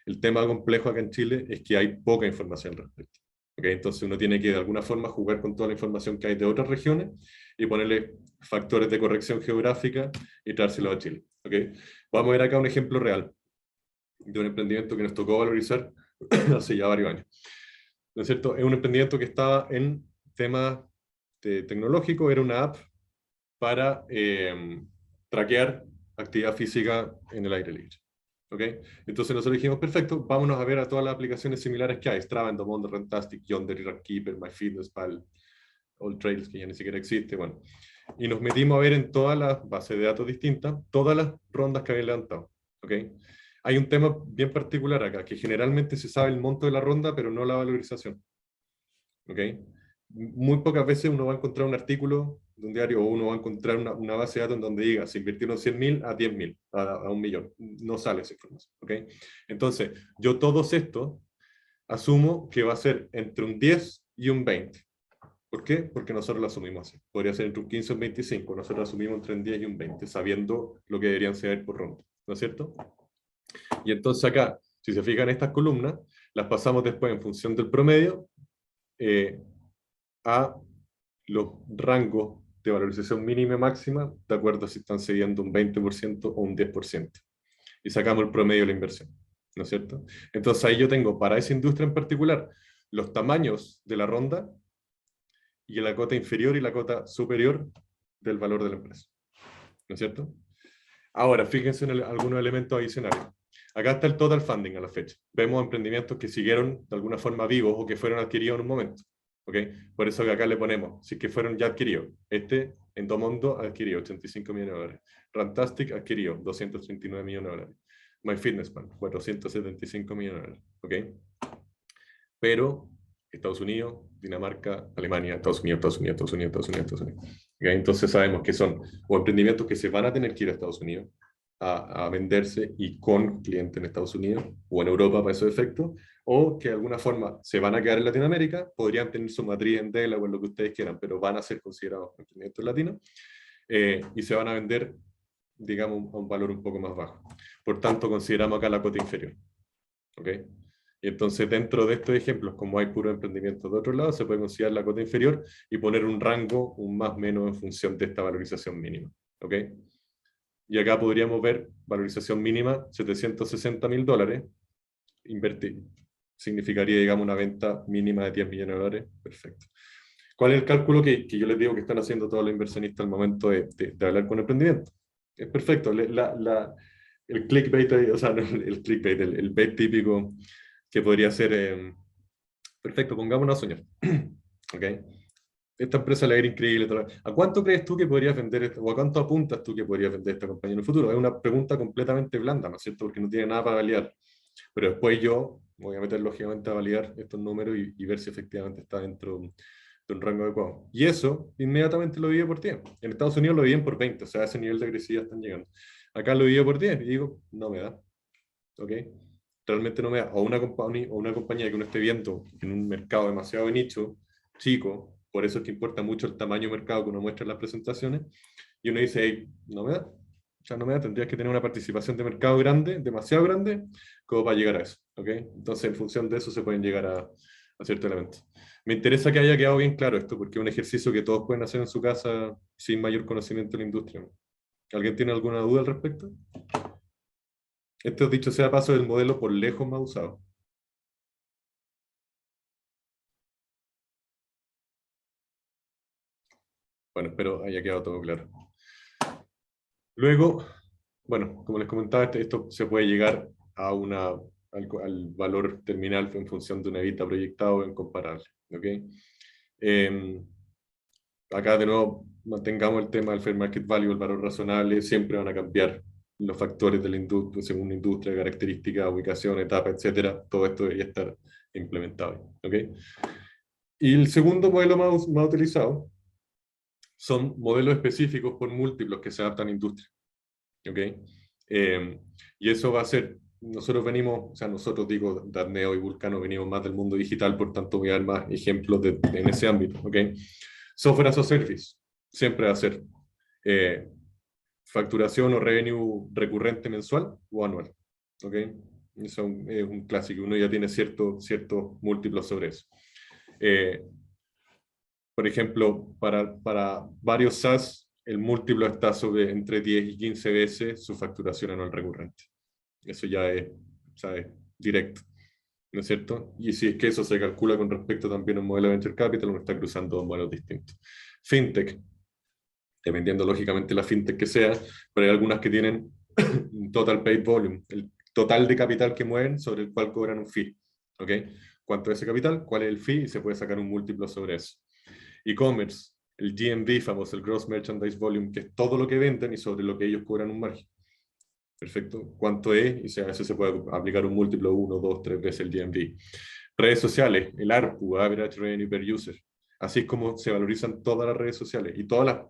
El tema complejo acá en Chile es que hay poca información al respecto. ¿Okay? Entonces uno tiene que de alguna forma jugar con toda la información que hay de otras regiones y ponerle factores de corrección geográfica y traérselo a Chile. ¿Okay? Vamos a ver acá un ejemplo real de un emprendimiento que nos tocó valorizar hace ya varios años. ¿No es cierto? Es un emprendimiento que estaba en tema tecnológico, era una app para traquear actividad física en el aire libre. ¿Okay? Entonces nosotros dijimos, perfecto, vámonos a ver a todas las aplicaciones similares que hay, Strava, Endomondo, Runtastic, Yonder, Runkeeper, MyFitnessPal, AllTrails, que ya ni siquiera existe, bueno. Y nos metimos a ver en todas las bases de datos distintas, todas las rondas que habían levantado. ¿Okay? Hay un tema bien particular acá, que generalmente se sabe el monto de la ronda, pero no la valorización. ¿Okay? Muy pocas veces uno va a encontrar un artículo de un diario o uno va a encontrar una base de datos en donde diga se invirtieron 100.000 a 10.000, a 1.000.000. No sale esa información. ¿Okay? Entonces, yo todos estos asumo que va a ser entre un 10 y un 20. ¿Por qué? Porque nosotros lo asumimos así. Podría ser entre un 15 y un 25. Nosotros asumimos entre un 10 y un 20, sabiendo lo que deberían ser por ronda. ¿No es cierto? Y entonces acá, si se fijan estas columnas, las pasamos después en función del promedio a los rangos de valorización mínima y máxima, de acuerdo a si están cediendo un 20% o un 10%. Y sacamos el promedio de la inversión, ¿no es cierto? Entonces ahí yo tengo para esa industria en particular los tamaños de la ronda y la cota inferior y la cota superior del valor de la empresa, ¿no es cierto? Ahora, fíjense en algunos elementos adicionales. Acá está el total funding a la fecha. Vemos emprendimientos que siguieron de alguna forma vivos o que fueron adquiridos en un momento. ¿Okay? Por eso que acá le ponemos, si que fueron ya adquiridos. Endomondo adquirió $85 millones. Runtastic adquirió $239 millones. MyFitnessPal, $475 millones. ¿Okay? Pero Estados Unidos, Dinamarca, Alemania, Estados Unidos. ¿Okay? Entonces sabemos que son o emprendimientos que se van a tener que ir a Estados Unidos a venderse y con clientes en Estados Unidos o en Europa para esos efectos, o que de alguna forma se van a quedar en Latinoamérica, podrían tener su matriz en Delaware o lo que ustedes quieran, pero van a ser considerados emprendimientos latinos y se van a vender, digamos, a un valor un poco más bajo. Por tanto, consideramos acá la cota inferior. ¿Ok? Y entonces, dentro de estos ejemplos, como hay puro emprendimiento de otro lado, se puede considerar la cota inferior y poner un rango, un más o menos en función de esta valorización mínima. ¿Ok? Y acá podríamos ver valorización mínima, $760.000. Invertir significaría, digamos, una venta mínima de $10 millones. Perfecto. ¿Cuál es el cálculo que yo les digo que están haciendo todos los inversionistas al momento de hablar con emprendimiento? Es perfecto. El clickbait, o sea, no, el clickbait, el bait típico que podría ser, perfecto, pongámonos a soñar. ¿Ok? Esta empresa le va a ir increíble. ¿A cuánto crees tú que podrías vender esto? ¿O a cuánto apuntas tú que podrías vender esta compañía en el futuro? Es una pregunta completamente blanda, ¿no es cierto? Porque no tiene nada para validar. Pero después yo voy a meter lógicamente a validar estos números y ver si efectivamente está dentro de un rango adecuado. Y eso inmediatamente lo divide por 10. En Estados Unidos lo dividen por 20, o sea, a ese nivel de agresividad están llegando. Acá lo divido por 10 y digo, no me da. ¿Ok? Realmente no me da. O una compañía que uno esté viendo en un mercado demasiado de nicho, chico, por eso es que importa mucho el tamaño de mercado que uno muestra en las presentaciones, y uno dice, hey, no me da. O sea, no me da, tendrías que tener una participación de mercado grande, demasiado grande, como para llegar a eso. ¿Ok? Entonces, en función de eso se pueden llegar a ciertos elementos. Me interesa que haya quedado bien claro esto, porque es un ejercicio que todos pueden hacer en su casa sin mayor conocimiento de la industria. ¿Alguien tiene alguna duda al respecto? Esto, dicho sea paso, es el modelo por lejos más usado. Bueno, espero haya quedado todo claro. Luego, bueno, como les comentaba, esto se puede llegar a al valor terminal en función de una EBITDA proyectada o incomparable. ¿Ok? Acá de nuevo mantengamos el tema del fair market value, el valor razonable, siempre van a cambiar los factores de la industria, según la industria, características, ubicación, etapa, etcétera. Todo esto debería estar implementado. ¿Ok? Y el segundo modelo más utilizado son modelos específicos por múltiplos que se adaptan a la industria. ¿Ok? Y eso va a ser, nosotros venimos, o sea, nosotros digo, Darneo y Vulcano venimos más del mundo digital, por tanto voy a dar más ejemplos en ese ámbito. ¿Ok? Software as a service, siempre va a ser facturación o revenue recurrente mensual o anual. ¿Ok? Eso es un clásico, uno ya tiene ciertos múltiplos sobre eso. Por ejemplo, para varios SaaS, el múltiplo está sobre entre 10 y 15 veces su facturación anual recurrente. Eso ya es, ¿sabes? Directo, ¿no es cierto? Y si es que eso se calcula con respecto también a un modelo de Venture Capital, uno está cruzando dos modelos distintos. FinTech, dependiendo lógicamente la FinTech que sea, pero hay algunas que tienen un Total Paid Volume, el total de capital que mueven sobre el cual cobran un fee. ¿Ok? ¿Cuánto es ese capital? ¿Cuál es el fee? Y se puede sacar un múltiplo sobre eso. E-commerce, el GMV famoso, el Gross Merchandise Volume, que es todo lo que venden y sobre lo que ellos cobran un margen. Perfecto. ¿Cuánto es? Y a veces se puede aplicar un múltiplo 1, 2, 3 veces el GMV. Redes sociales, el ARPU, Average Revenue Per User. Así es como se valorizan todas las redes sociales. Y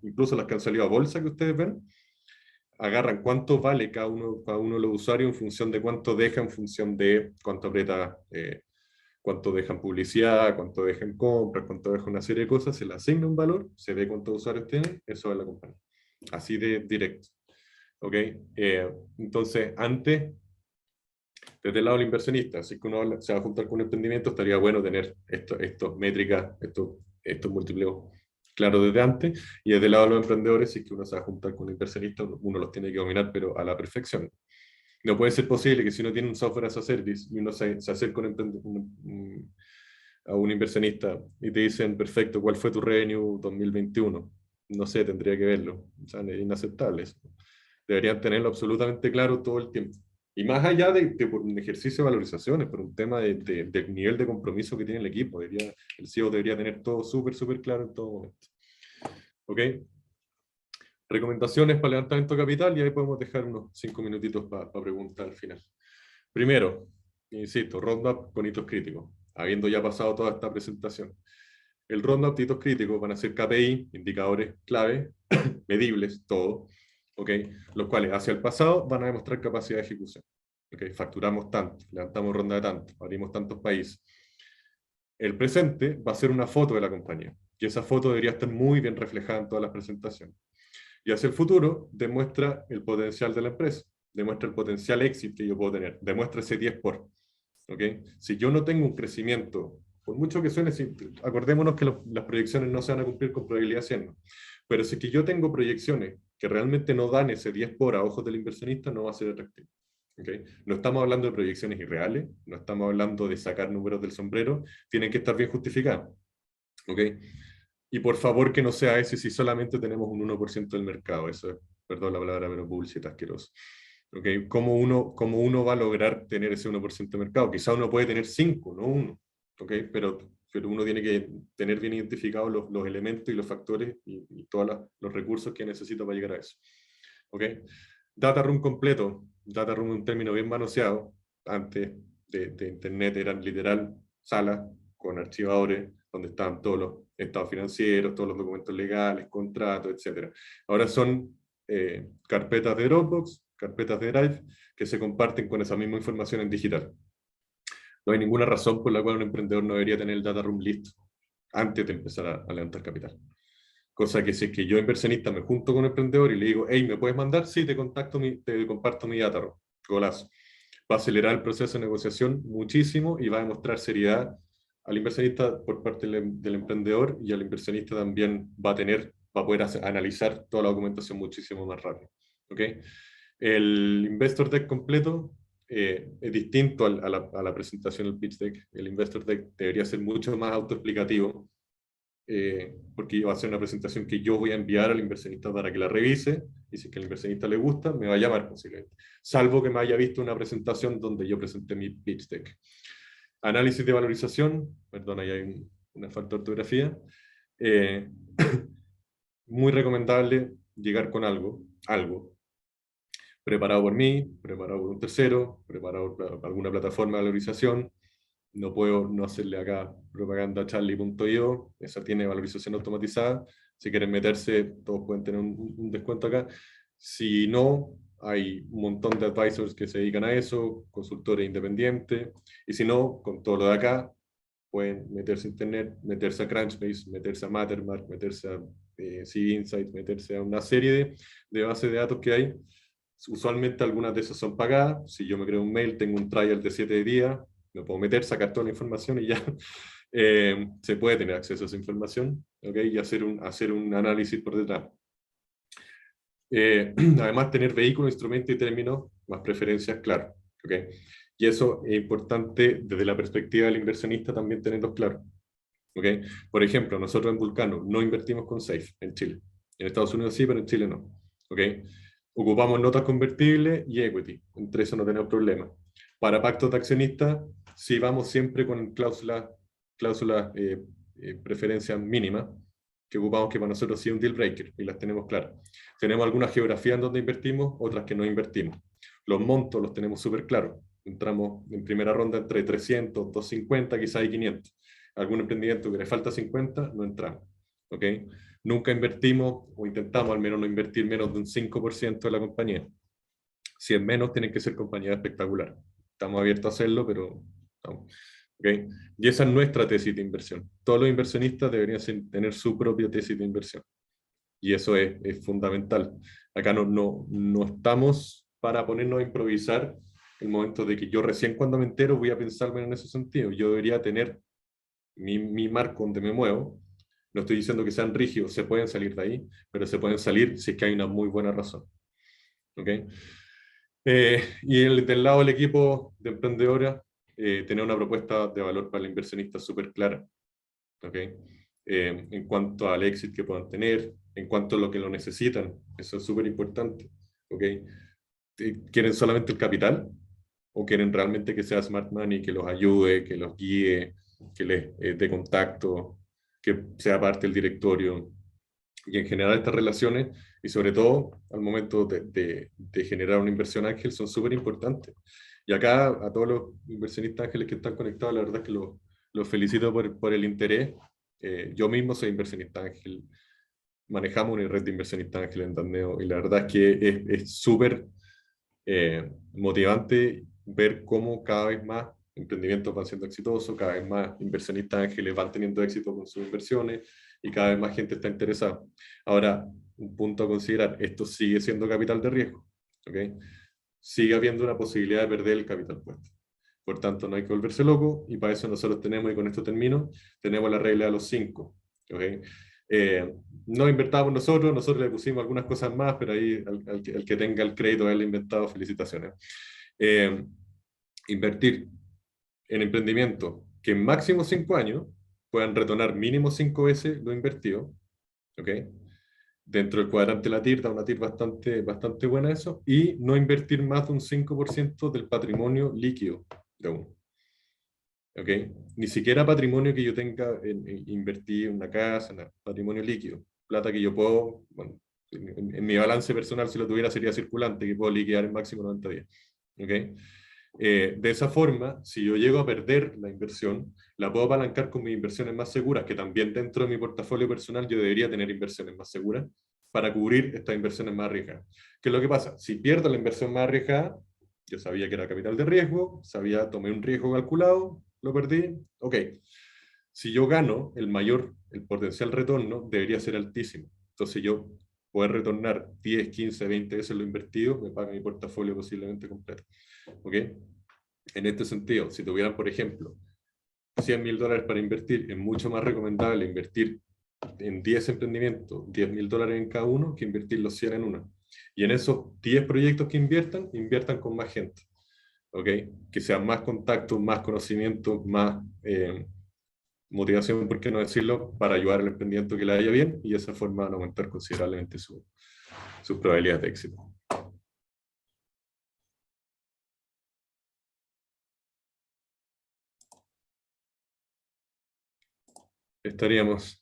incluso las que han salido a bolsa que ustedes ven, agarran cuánto vale cada uno de los usuarios en función de cuánto deja, en función de cuánto aprieta, cuánto dejan publicidad, cuánto dejan compras, cuánto dejan una serie de cosas, se le asigna un valor, se ve cuántos usuarios tiene, eso es la compañía. Así de directo. ¿Ok? Entonces, antes, desde el lado del inversionista, si que uno se va a juntar con un emprendimiento, estaría bueno tener estos métricas, estos múltiplos claros desde antes, y desde el lado de los emprendedores, si que uno se va a juntar con un inversionista, uno los tiene que dominar, pero a la perfección. No puede ser posible que si uno tiene un software as a service y uno se acerca a un inversionista y te dicen, perfecto, ¿cuál fue tu revenue 2021? No sé, tendría que verlo. O sea, es inaceptable eso. Deberían tenerlo absolutamente claro todo el tiempo. Y más allá de por un ejercicio de valorizaciones, por un tema del nivel de compromiso que tiene el equipo. El CEO debería tener todo súper claro en todo momento. ¿Ok? Recomendaciones para levantamiento de capital, y ahí podemos dejar unos 5 minutitos para preguntar al final. Primero, insisto, roadmap con hitos críticos, habiendo ya pasado toda esta presentación. El roadmap de hitos críticos van a ser KPI, indicadores clave, medibles, todo, ¿okay? Los cuales hacia el pasado van a demostrar capacidad de ejecución. ¿Okay? Facturamos tanto, levantamos ronda de tanto, abrimos tantos países. El presente va a ser una foto de la compañía, y esa foto debería estar muy bien reflejada en todas las presentaciones. Y hacia el futuro demuestra el potencial de la empresa, demuestra el potencial éxito que yo puedo tener, demuestra ese 10 por. ¿Okay? Si yo no tengo un crecimiento, por mucho que suene, acordémonos que las proyecciones no se van a cumplir con probabilidad 100, ¿no? Pero si es que yo tengo proyecciones que realmente no dan ese 10 por a ojos del inversionista, no va a ser atractivo. ¿Okay? No estamos hablando de proyecciones irreales, no estamos hablando de sacar números del sombrero, tienen que estar bien justificados. ¿Okay? Y por favor que no sea ese si solamente tenemos un 1% del mercado. Eso es, perdón la palabra, pero bullshit asqueroso. ¿Okay? ¿Cómo uno va a lograr tener ese 1% de mercado? Quizá uno puede tener 5, no 1. ¿Okay? Pero uno tiene que tener bien identificados los elementos y los factores y todos los recursos que necesita para llegar a eso. ¿Okay? Data room completo. Data room es un término bien manoseado. Antes de Internet eran literal salas con archivadores, donde estaban todos los estados financieros, todos los documentos legales, contratos, etc. Ahora son carpetas de Dropbox, carpetas de Drive, que se comparten con esa misma información en digital. No hay ninguna razón por la cual un emprendedor no debería tener el data room listo antes de empezar a levantar capital. Cosa que si es que yo, inversionista, me junto con un emprendedor y le digo, hey, ¿me puedes mandar? Sí, te comparto mi data room. Golazo. Va a acelerar el proceso de negociación muchísimo y va a demostrar seriedad al inversionista por parte del emprendedor, y al inversionista también va a poder analizar toda la documentación muchísimo más rápido. ¿Okay? El Investor Deck completo es distinto a la presentación del pitch deck. El Investor Deck debería ser mucho más autoexplicativo, porque va a ser una presentación que yo voy a enviar al inversionista para que la revise, y si es que al inversionista le gusta, me va a llamar posiblemente, salvo que me haya visto una presentación donde yo presenté mi pitch deck. Análisis de valorización, perdón, ahí hay una falta de ortografía. Muy recomendable llegar con algo preparado por mí, preparado por un tercero, preparado por alguna plataforma de valorización. No puedo no hacerle acá propaganda a charlie.io, esa tiene valorización automatizada. Si quieren meterse, todos pueden tener un descuento acá. Si no, hay un montón de advisors que se dedican a eso, consultores independientes, y si no, con todo lo de acá, pueden meterse a Internet, meterse a Crunchbase, meterse a Mattermark, meterse a CD Insights, meterse a una serie de bases de datos que hay. Usualmente algunas de esas son pagadas. Si yo me creo un mail, tengo un trial de 7 días, me puedo meter, sacar toda la información y ya se puede tener acceso a esa información, ¿okay? Y hacer un análisis por detrás. Además, tener vehículo, instrumento y términos, más preferencias, claro. ¿Okay? Y eso es importante desde la perspectiva del inversionista también tenerlos claros. ¿Okay? Por ejemplo, nosotros en Vulcano no invertimos con SAFE en Chile. En Estados Unidos sí, pero en Chile no. ¿Okay? Ocupamos notas convertibles y equity. Entre eso no tenemos problema. Para pactos de accionistas, sí vamos siempre con cláusulas preferencias mínimas, que ocupamos, que para nosotros sí es un deal breaker, y las tenemos claras. Tenemos algunas geografías en donde invertimos, otras que no invertimos. Los montos los tenemos súper claros. Entramos en primera ronda entre 300, 250, quizás hay 500. Algún emprendimiento que le falta 50, no entramos. ¿Okay? Nunca invertimos, o intentamos al menos no invertir menos de un 5% de la compañía. Si es menos, tienen que ser compañías espectaculares. Estamos abiertos a hacerlo, pero estamos. ¿Okay? Y esa es nuestra tesis de inversión. Todos los inversionistas deberían tener su propia tesis de inversión. Y eso es fundamental. Acá no estamos para ponernos a improvisar el momento de que yo recién cuando me entero voy a pensarme en ese sentido. Yo debería tener mi marco donde me muevo. No estoy diciendo que sean rígidos, se pueden salir de ahí, pero se pueden salir si es que hay una muy buena razón. ¿Okay? Y del lado del equipo de emprendedores, tener una propuesta de valor para el inversionista súper clara. ¿Okay? En cuanto al éxito que puedan tener, en cuanto a lo que lo necesitan, eso es súper importante. ¿Okay? ¿Quieren solamente el capital? ¿O quieren realmente que sea Smart Money, que los ayude, que los guíe, que les dé contacto, que sea parte del directorio? Y en general estas relaciones, y sobre todo al momento de generar una inversión ángel, son súper importantes. Y acá a todos los inversionistas ángeles que están conectados, la verdad es que los felicito por el interés. Yo mismo soy inversionista ángel, manejamos una red de inversionistas ángeles en Tandeo, y la verdad es que es súper motivante ver cómo cada vez más emprendimientos van siendo exitosos, cada vez más inversionistas ángeles van teniendo éxito con sus inversiones, y cada vez más gente está interesada. Ahora, un punto a considerar, esto sigue siendo capital de riesgo, ¿okay? Sigue habiendo una posibilidad de perder el capital puesto. Por tanto, no hay que volverse loco, y para eso nosotros tenemos, y con esto termino, tenemos la regla de los 5. ¿Okay? No invertamos nosotros le pusimos algunas cosas más, pero ahí el que tenga el crédito de haberlo inventado, felicitaciones. Invertir en emprendimiento que en máximo 5 años puedan retornar mínimo 5 veces lo invertido, ¿ok? Dentro del cuadrante de la TIR, da una TIR bastante buena eso, y no invertir más de un 5% del patrimonio líquido de uno. ¿Ok? Ni siquiera patrimonio que yo tenga invertido en una casa, en patrimonio líquido. Plata que yo puedo, bueno, en mi balance personal, si lo tuviera, sería circulante, que puedo liquidar en máximo 90 días. ¿Ok? De esa forma, si yo llego a perder la inversión, la puedo apalancar con mis inversiones más seguras, que también dentro de mi portafolio personal yo debería tener inversiones más seguras para cubrir estas inversiones más arriesgadas. ¿Qué es lo que pasa? Si pierdo la inversión más arriesgada, yo sabía que era capital de riesgo, tomé un riesgo calculado, lo perdí, ok. Si yo gano, el potencial retorno debería ser altísimo. Entonces yo poder retornar 10, 15, 20 veces lo invertido, me paga mi portafolio posiblemente completo. ¿Ok? En este sentido, si tuvieran, por ejemplo, $100.000 para invertir, es mucho más recomendable invertir en 10 emprendimientos, $10.000 en cada uno, que invertir los 100 en uno. Y en esos 10 proyectos que inviertan con más gente. ¿Ok? Que sean más contactos, más conocimientos, más motivación, por qué no decirlo, para ayudar al emprendimiento que le vaya bien, y de esa forma van a aumentar considerablemente sus probabilidades de éxito.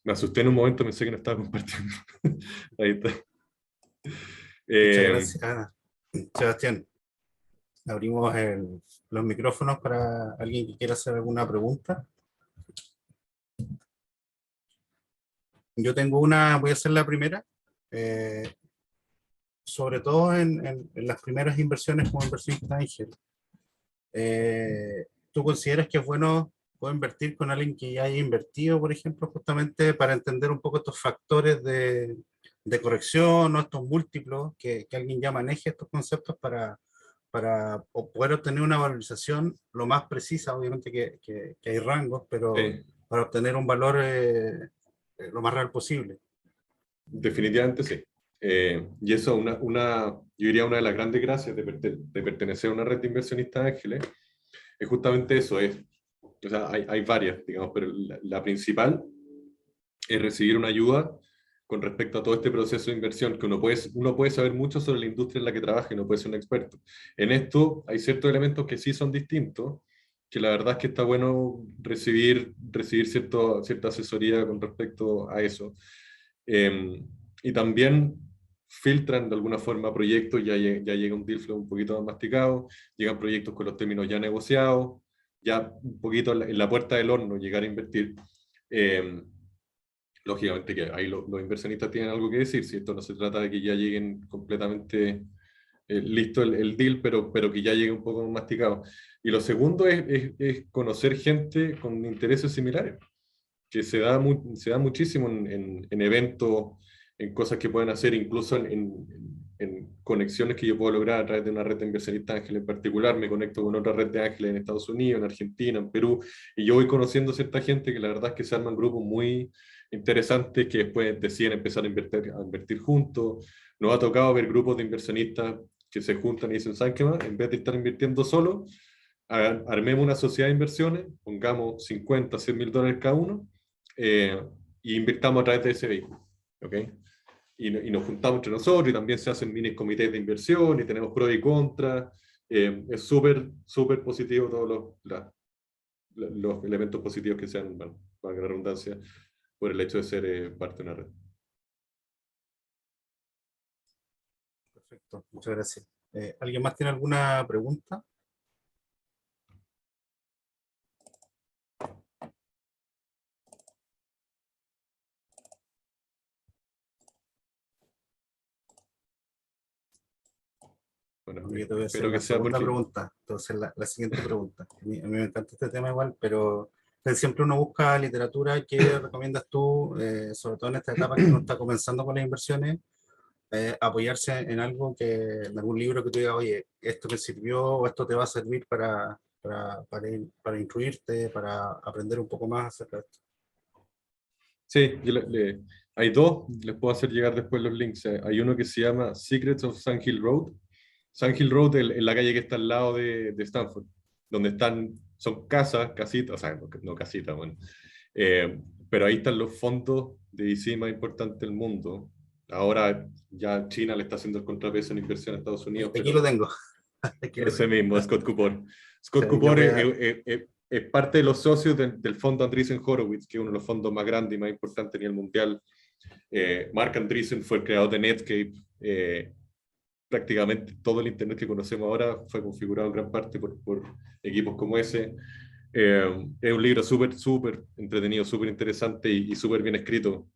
Me asusté en un momento, pensé que no estaba compartiendo. Ahí está. Muchas gracias, Sebastián. Abrimos los micrófonos para alguien que quiera hacer alguna pregunta. Yo tengo voy a hacer la primera. Sobre todo en las primeras inversiones como inversionista ángel. ¿Tú consideras que es bueno poder invertir con alguien que ya haya invertido, por ejemplo, justamente para entender un poco estos factores de corrección o estos múltiplos, que alguien ya maneje estos conceptos para poder obtener una valorización lo más precisa? Obviamente que hay rangos, pero Sí, para obtener un valor lo más real posible. definitivamente sí. Y eso, yo diría una de las grandes gracias de pertenecer a una red de inversionistas ángeles, es justamente eso. O sea, hay varias, digamos, pero la principal es recibir una ayuda con respecto a todo este proceso de inversión, que uno puede saber mucho sobre la industria en la que trabaja y no puede ser un experto. En esto hay ciertos elementos que sí son distintos, que la verdad es que está bueno recibir cierta asesoría con respecto a eso. Y también filtran de alguna forma proyectos, ya llega un deal flow un poquito más masticado, llegan proyectos con los términos ya negociados, ya un poquito en la puerta del horno llegar a invertir. Lógicamente que ahí los inversionistas tienen algo que decir, si esto no se trata de que ya lleguen completamente listo el deal, pero que ya llegue un poco masticado. Y lo segundo es conocer gente con intereses similares, que se da muchísimo en eventos, en cosas que pueden hacer, incluso en conexiones que yo puedo lograr a través de una red de inversionistas ángeles en particular. Me conecto con otra red de ángeles en Estados Unidos, en Argentina, en Perú, y yo voy conociendo cierta gente que la verdad es que se arman grupos muy interesantes que después deciden empezar a invertir juntos. Nos ha tocado ver grupos de inversionistas que se juntan y dicen: ¿saben qué más? En vez de estar invirtiendo solo, armemos una sociedad de inversiones, pongamos 50, $100.000 cada uno, y invirtamos a través de ese vehículo. ¿Ok? Y nos juntamos entre nosotros, y también se hacen mini comités de inversión y tenemos pros y contras. Es súper positivo todos los elementos positivos que sean, bueno, valga la redundancia, por el hecho de ser parte de una red. Perfecto, muchas gracias. ¿Alguien más tiene alguna pregunta? Bueno, Yo te voy a hacer espero que la sea segunda porque... pregunta. Entonces, la siguiente pregunta. A mí me encanta este tema igual, pero siempre uno busca literatura. ¿Qué recomiendas tú, sobre todo en esta etapa que uno está comenzando con las inversiones, apoyarse en algo en algún libro que tú digas: oye, esto me sirvió o esto te va a servir para instruirte, para aprender un poco más acerca de esto? Sí, hay dos, les puedo hacer llegar después los links. Hay uno que se llama Secrets of Sand Hill Road. Sand Hill Road es la calle que está al lado de Stanford, donde son casitas, o sea, no casitas, bueno. Pero ahí están los fondos de VC más importantes del mundo. Ahora ya China le está haciendo el contrapeso en inversión a Estados Unidos, Aquí lo pero tengo. Aquí lo ese tengo. mismo, Scott Cupor. O Scott sea, yo Cupor voy a, es parte de los socios del fondo Andreessen Horowitz, que es uno de los fondos más grandes y más importantes a nivel mundial. Marc Andreessen fue el creador de Netscape. prácticamente todo el Internet que conocemos ahora fue configurado en gran parte por equipos como ese. Es un libro súper entretenido, súper interesante y súper bien escrito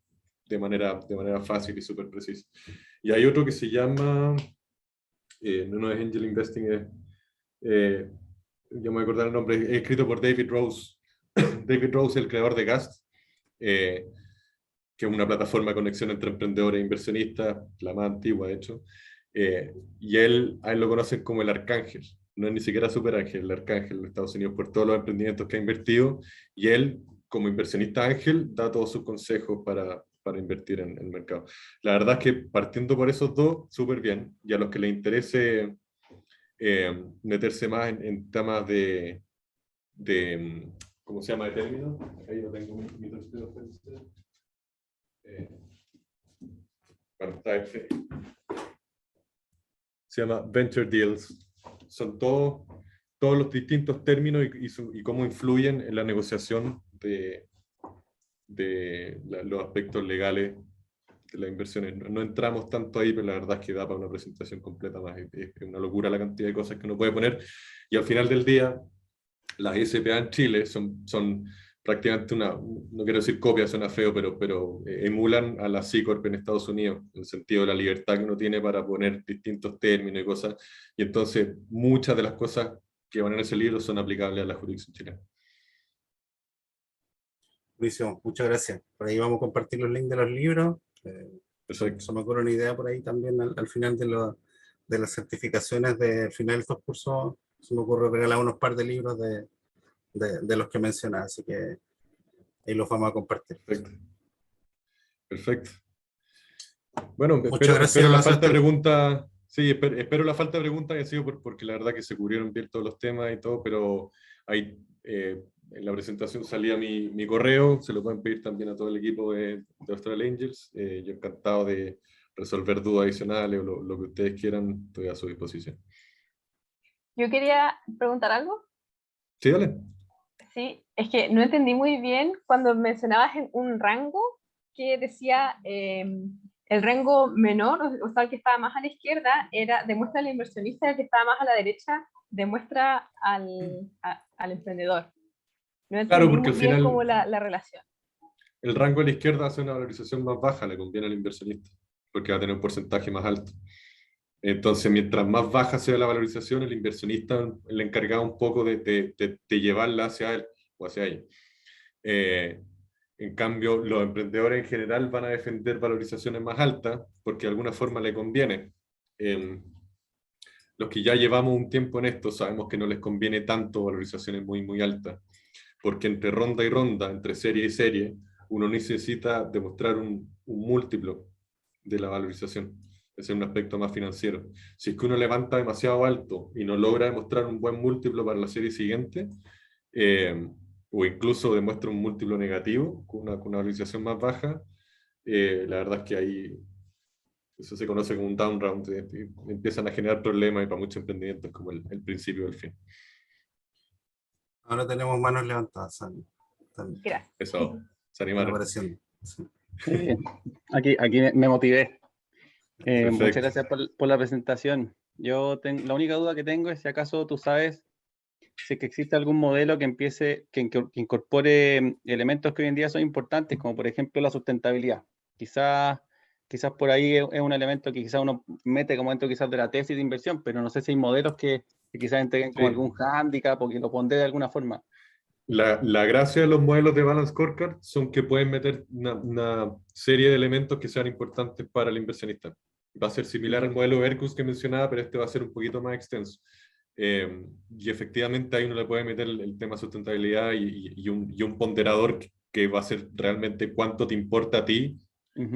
de manera fácil y súper precisa. Y hay otro que se llama, no es Angel Investing, yo me voy a acordar el nombre, es escrito por David Rose. David Rose, el creador de Gast, que es una plataforma de conexión entre emprendedores e inversionistas, la más antigua, de hecho. Y a él lo conocen como el Arcángel. No es ni siquiera Super Ángel, el Arcángel en Estados Unidos, por todos los emprendimientos que ha invertido. Y él, como inversionista ángel, da todos sus consejos para invertir en el mercado. La verdad es que partiendo por esos dos, súper bien. Y a los que les interese meterse más en temas de ¿cómo se llama? De términos. Ahí yo tengo mi tercero. Bueno, está este. Se llama Venture Deals. Son todos los distintos términos y cómo influyen en la negociación de los aspectos legales de las inversiones. No entramos tanto ahí, pero la verdad es que da para una presentación completa más. Es una locura la cantidad de cosas que uno puede poner. Y al final del día, las SPA en Chile son prácticamente no quiero decir copia, suena feo, pero emulan a la C Corp en Estados Unidos, en el sentido de la libertad que uno tiene para poner distintos términos y cosas, y entonces muchas de las cosas que van en ese libro son aplicables a la jurisdicción chilena. Buenísimo, muchas gracias. Por ahí vamos a compartir los links de los libros. Perfecto. Se me ocurre una idea por ahí también al final de las certificaciones del final de estos cursos. Se me ocurre regalar unos par de libros de los que mencionas, así que ahí los vamos a compartir. Perfecto. Bueno, Muchas gracias, espero la falta de Sebastián. preguntas. Sí, espero la falta de preguntas haya sido porque la verdad que se cubrieron bien todos los temas y todo, pero ahí en la presentación salía mi correo, se lo pueden pedir también a todo el equipo de Austral Angels. Yo encantado de resolver dudas adicionales o lo que ustedes quieran, estoy a su disposición. Yo quería preguntar algo. Sí, dale. Sí, es que no entendí muy bien cuando mencionabas en un rango que decía el rango menor, o sea, el que estaba más a la izquierda, demuestra al inversionista, el que estaba más a la derecha demuestra al emprendedor. No entendí Claro, porque muy al bien final cómo la relación. el rango a la izquierda hace una valorización más baja, le conviene al inversionista, porque va a tener un porcentaje más alto. Entonces, mientras más baja sea la valorización, el inversionista le encargaba un poco de llevarla hacia él o hacia ella. En cambio, los emprendedores en general van a defender valorizaciones más altas porque de alguna forma le conviene. Los que ya llevamos un tiempo en esto sabemos que no les conviene tanto valorizaciones muy altas, porque entre ronda y ronda, entre serie y serie, uno necesita demostrar un múltiplo de la valorización. Ese es un aspecto más financiero. Si es que uno levanta demasiado alto y no logra demostrar un buen múltiplo para la serie siguiente, o incluso demuestra un múltiplo negativo con una valorización más baja, la verdad es que ahí eso se conoce como un down round, empiezan a generar problemas y para muchos emprendimientos como el principio del fin. Ahora tenemos manos levantadas. Gracias. Eso, se Están animaron. apareciendo. Sí. Muy bien. Aquí me motivé. Muchas Perfecto. gracias por la presentación. La única duda que tengo es si acaso tú sabes si es que existe algún modelo que incorpore elementos que hoy en día son importantes, como por ejemplo la sustentabilidad. Quizás por ahí es un elemento que quizás uno mete como dentro quizás de la tesis de inversión, pero no sé si hay modelos que quizás entreguen como Sí. algún hándicap o que lo pondré de alguna forma. La gracia de los modelos de Balance Scorecard son que pueden meter una serie de elementos que sean importantes para el inversionista. Va a ser similar al modelo ERCUS que mencionaba, pero este va a ser un poquito más extenso. Y efectivamente ahí uno le puede meter el tema sustentabilidad y un ponderador que va a ser realmente cuánto te importa a ti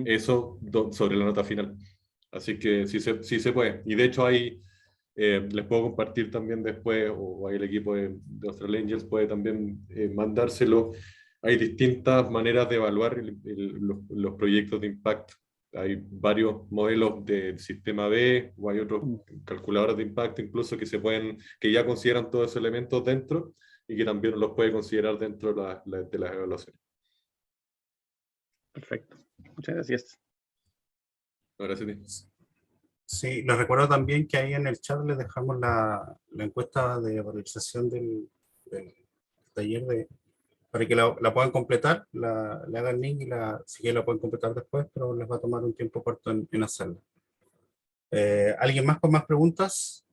eso sobre la nota final. Así que sí se puede. Y de hecho les puedo compartir también después, o ahí el equipo de Austral Angels puede también mandárselo. Hay distintas maneras de evaluar los proyectos de impacto. Hay varios modelos del sistema B, o hay otros calculadores de impacto incluso que ya consideran todos esos elementos dentro y que también los puede considerar dentro de las evaluaciones. Perfecto. Muchas gracias. Gracias a ti. Sí, les recuerdo también que ahí en el chat les dejamos la encuesta de valorización del taller para que la puedan completar, le hagan el link y si quieren la pueden completar después, pero les va a tomar un tiempo corto en hacerlo. ¿Alguien más con más preguntas?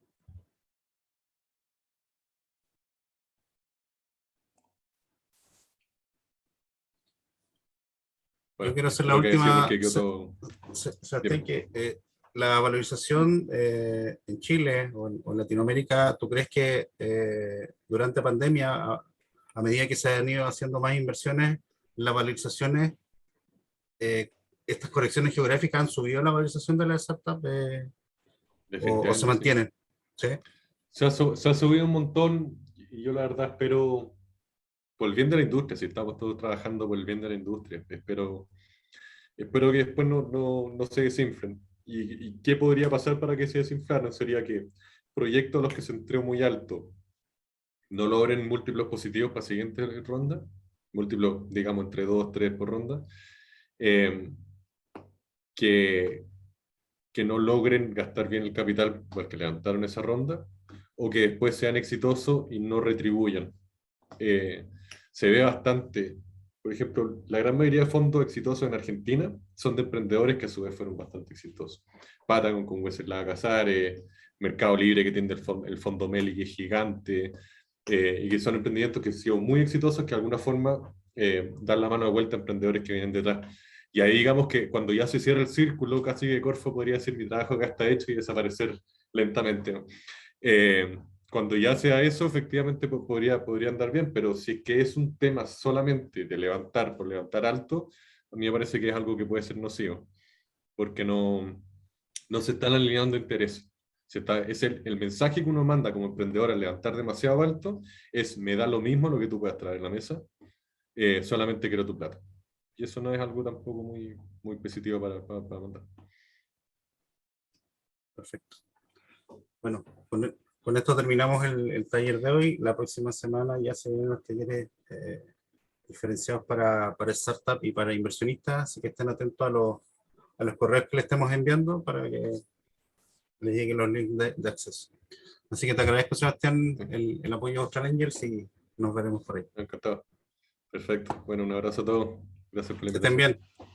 Bueno, Yo quiero hacer la espero que haya sido última. porque quedó todo- Sebastián, que la valorización en Chile o en Latinoamérica, ¿tú crees que durante pandemia, a medida que se han ido haciendo más inversiones, las valorizaciones, estas correcciones geográficas han subido la valorización de las startups o se definitivamente sí. mantienen? ¿Sí? Se ha subido un montón y yo la verdad espero, por el bien de la industria, si estamos todos trabajando por el bien de la industria, espero que después no se desinflen. ¿Y qué podría pasar para que se desinflaran? Sería que proyectos a los que se entró muy alto no logren múltiplos positivos para siguiente ronda, múltiplos, digamos, entre 2, 3 por ronda, eh, que, que no logren gastar bien el capital porque levantaron esa ronda, o que después sean exitosos y no retribuyan. Se ve bastante, por ejemplo, la gran mayoría de fondos exitosos en Argentina son de emprendedores que a su vez fueron bastante exitosos. Patagon con Wesley Casares, Mercado Libre que tiene el fondo Meli que es gigante, y que son emprendimientos que han sido muy exitosos que de alguna forma dan la mano de vuelta a emprendedores que vienen detrás. Y ahí digamos que cuando ya se cierra el círculo, casi que Corfo podría decir mi trabajo acá está hecho y desaparecer lentamente, ¿no? Cuando ya sea eso, efectivamente podría andar bien, pero si es que es un tema solamente de levantar por levantar alto, a mí me parece que es algo que puede ser nocivo, porque no se están alineando intereses. Es el mensaje que uno manda como emprendedor al levantar demasiado alto, es me da lo mismo lo que tú puedas traer a la mesa, solamente quiero tu plata. Y eso no es algo tampoco muy positivo para mandar. Perfecto. Bueno, con esto terminamos el taller de hoy. La próxima semana ya se vienen los talleres diferenciados para startup y para inversionistas, así que estén atentos a los correos que le estemos enviando para que les lleguen los links de acceso. Así que te agradezco, Sebastián, el apoyo a Austral Angels y nos veremos por ahí. Encantado. Perfecto. Bueno, un abrazo a todos. Gracias por la Que estén invitación. bien.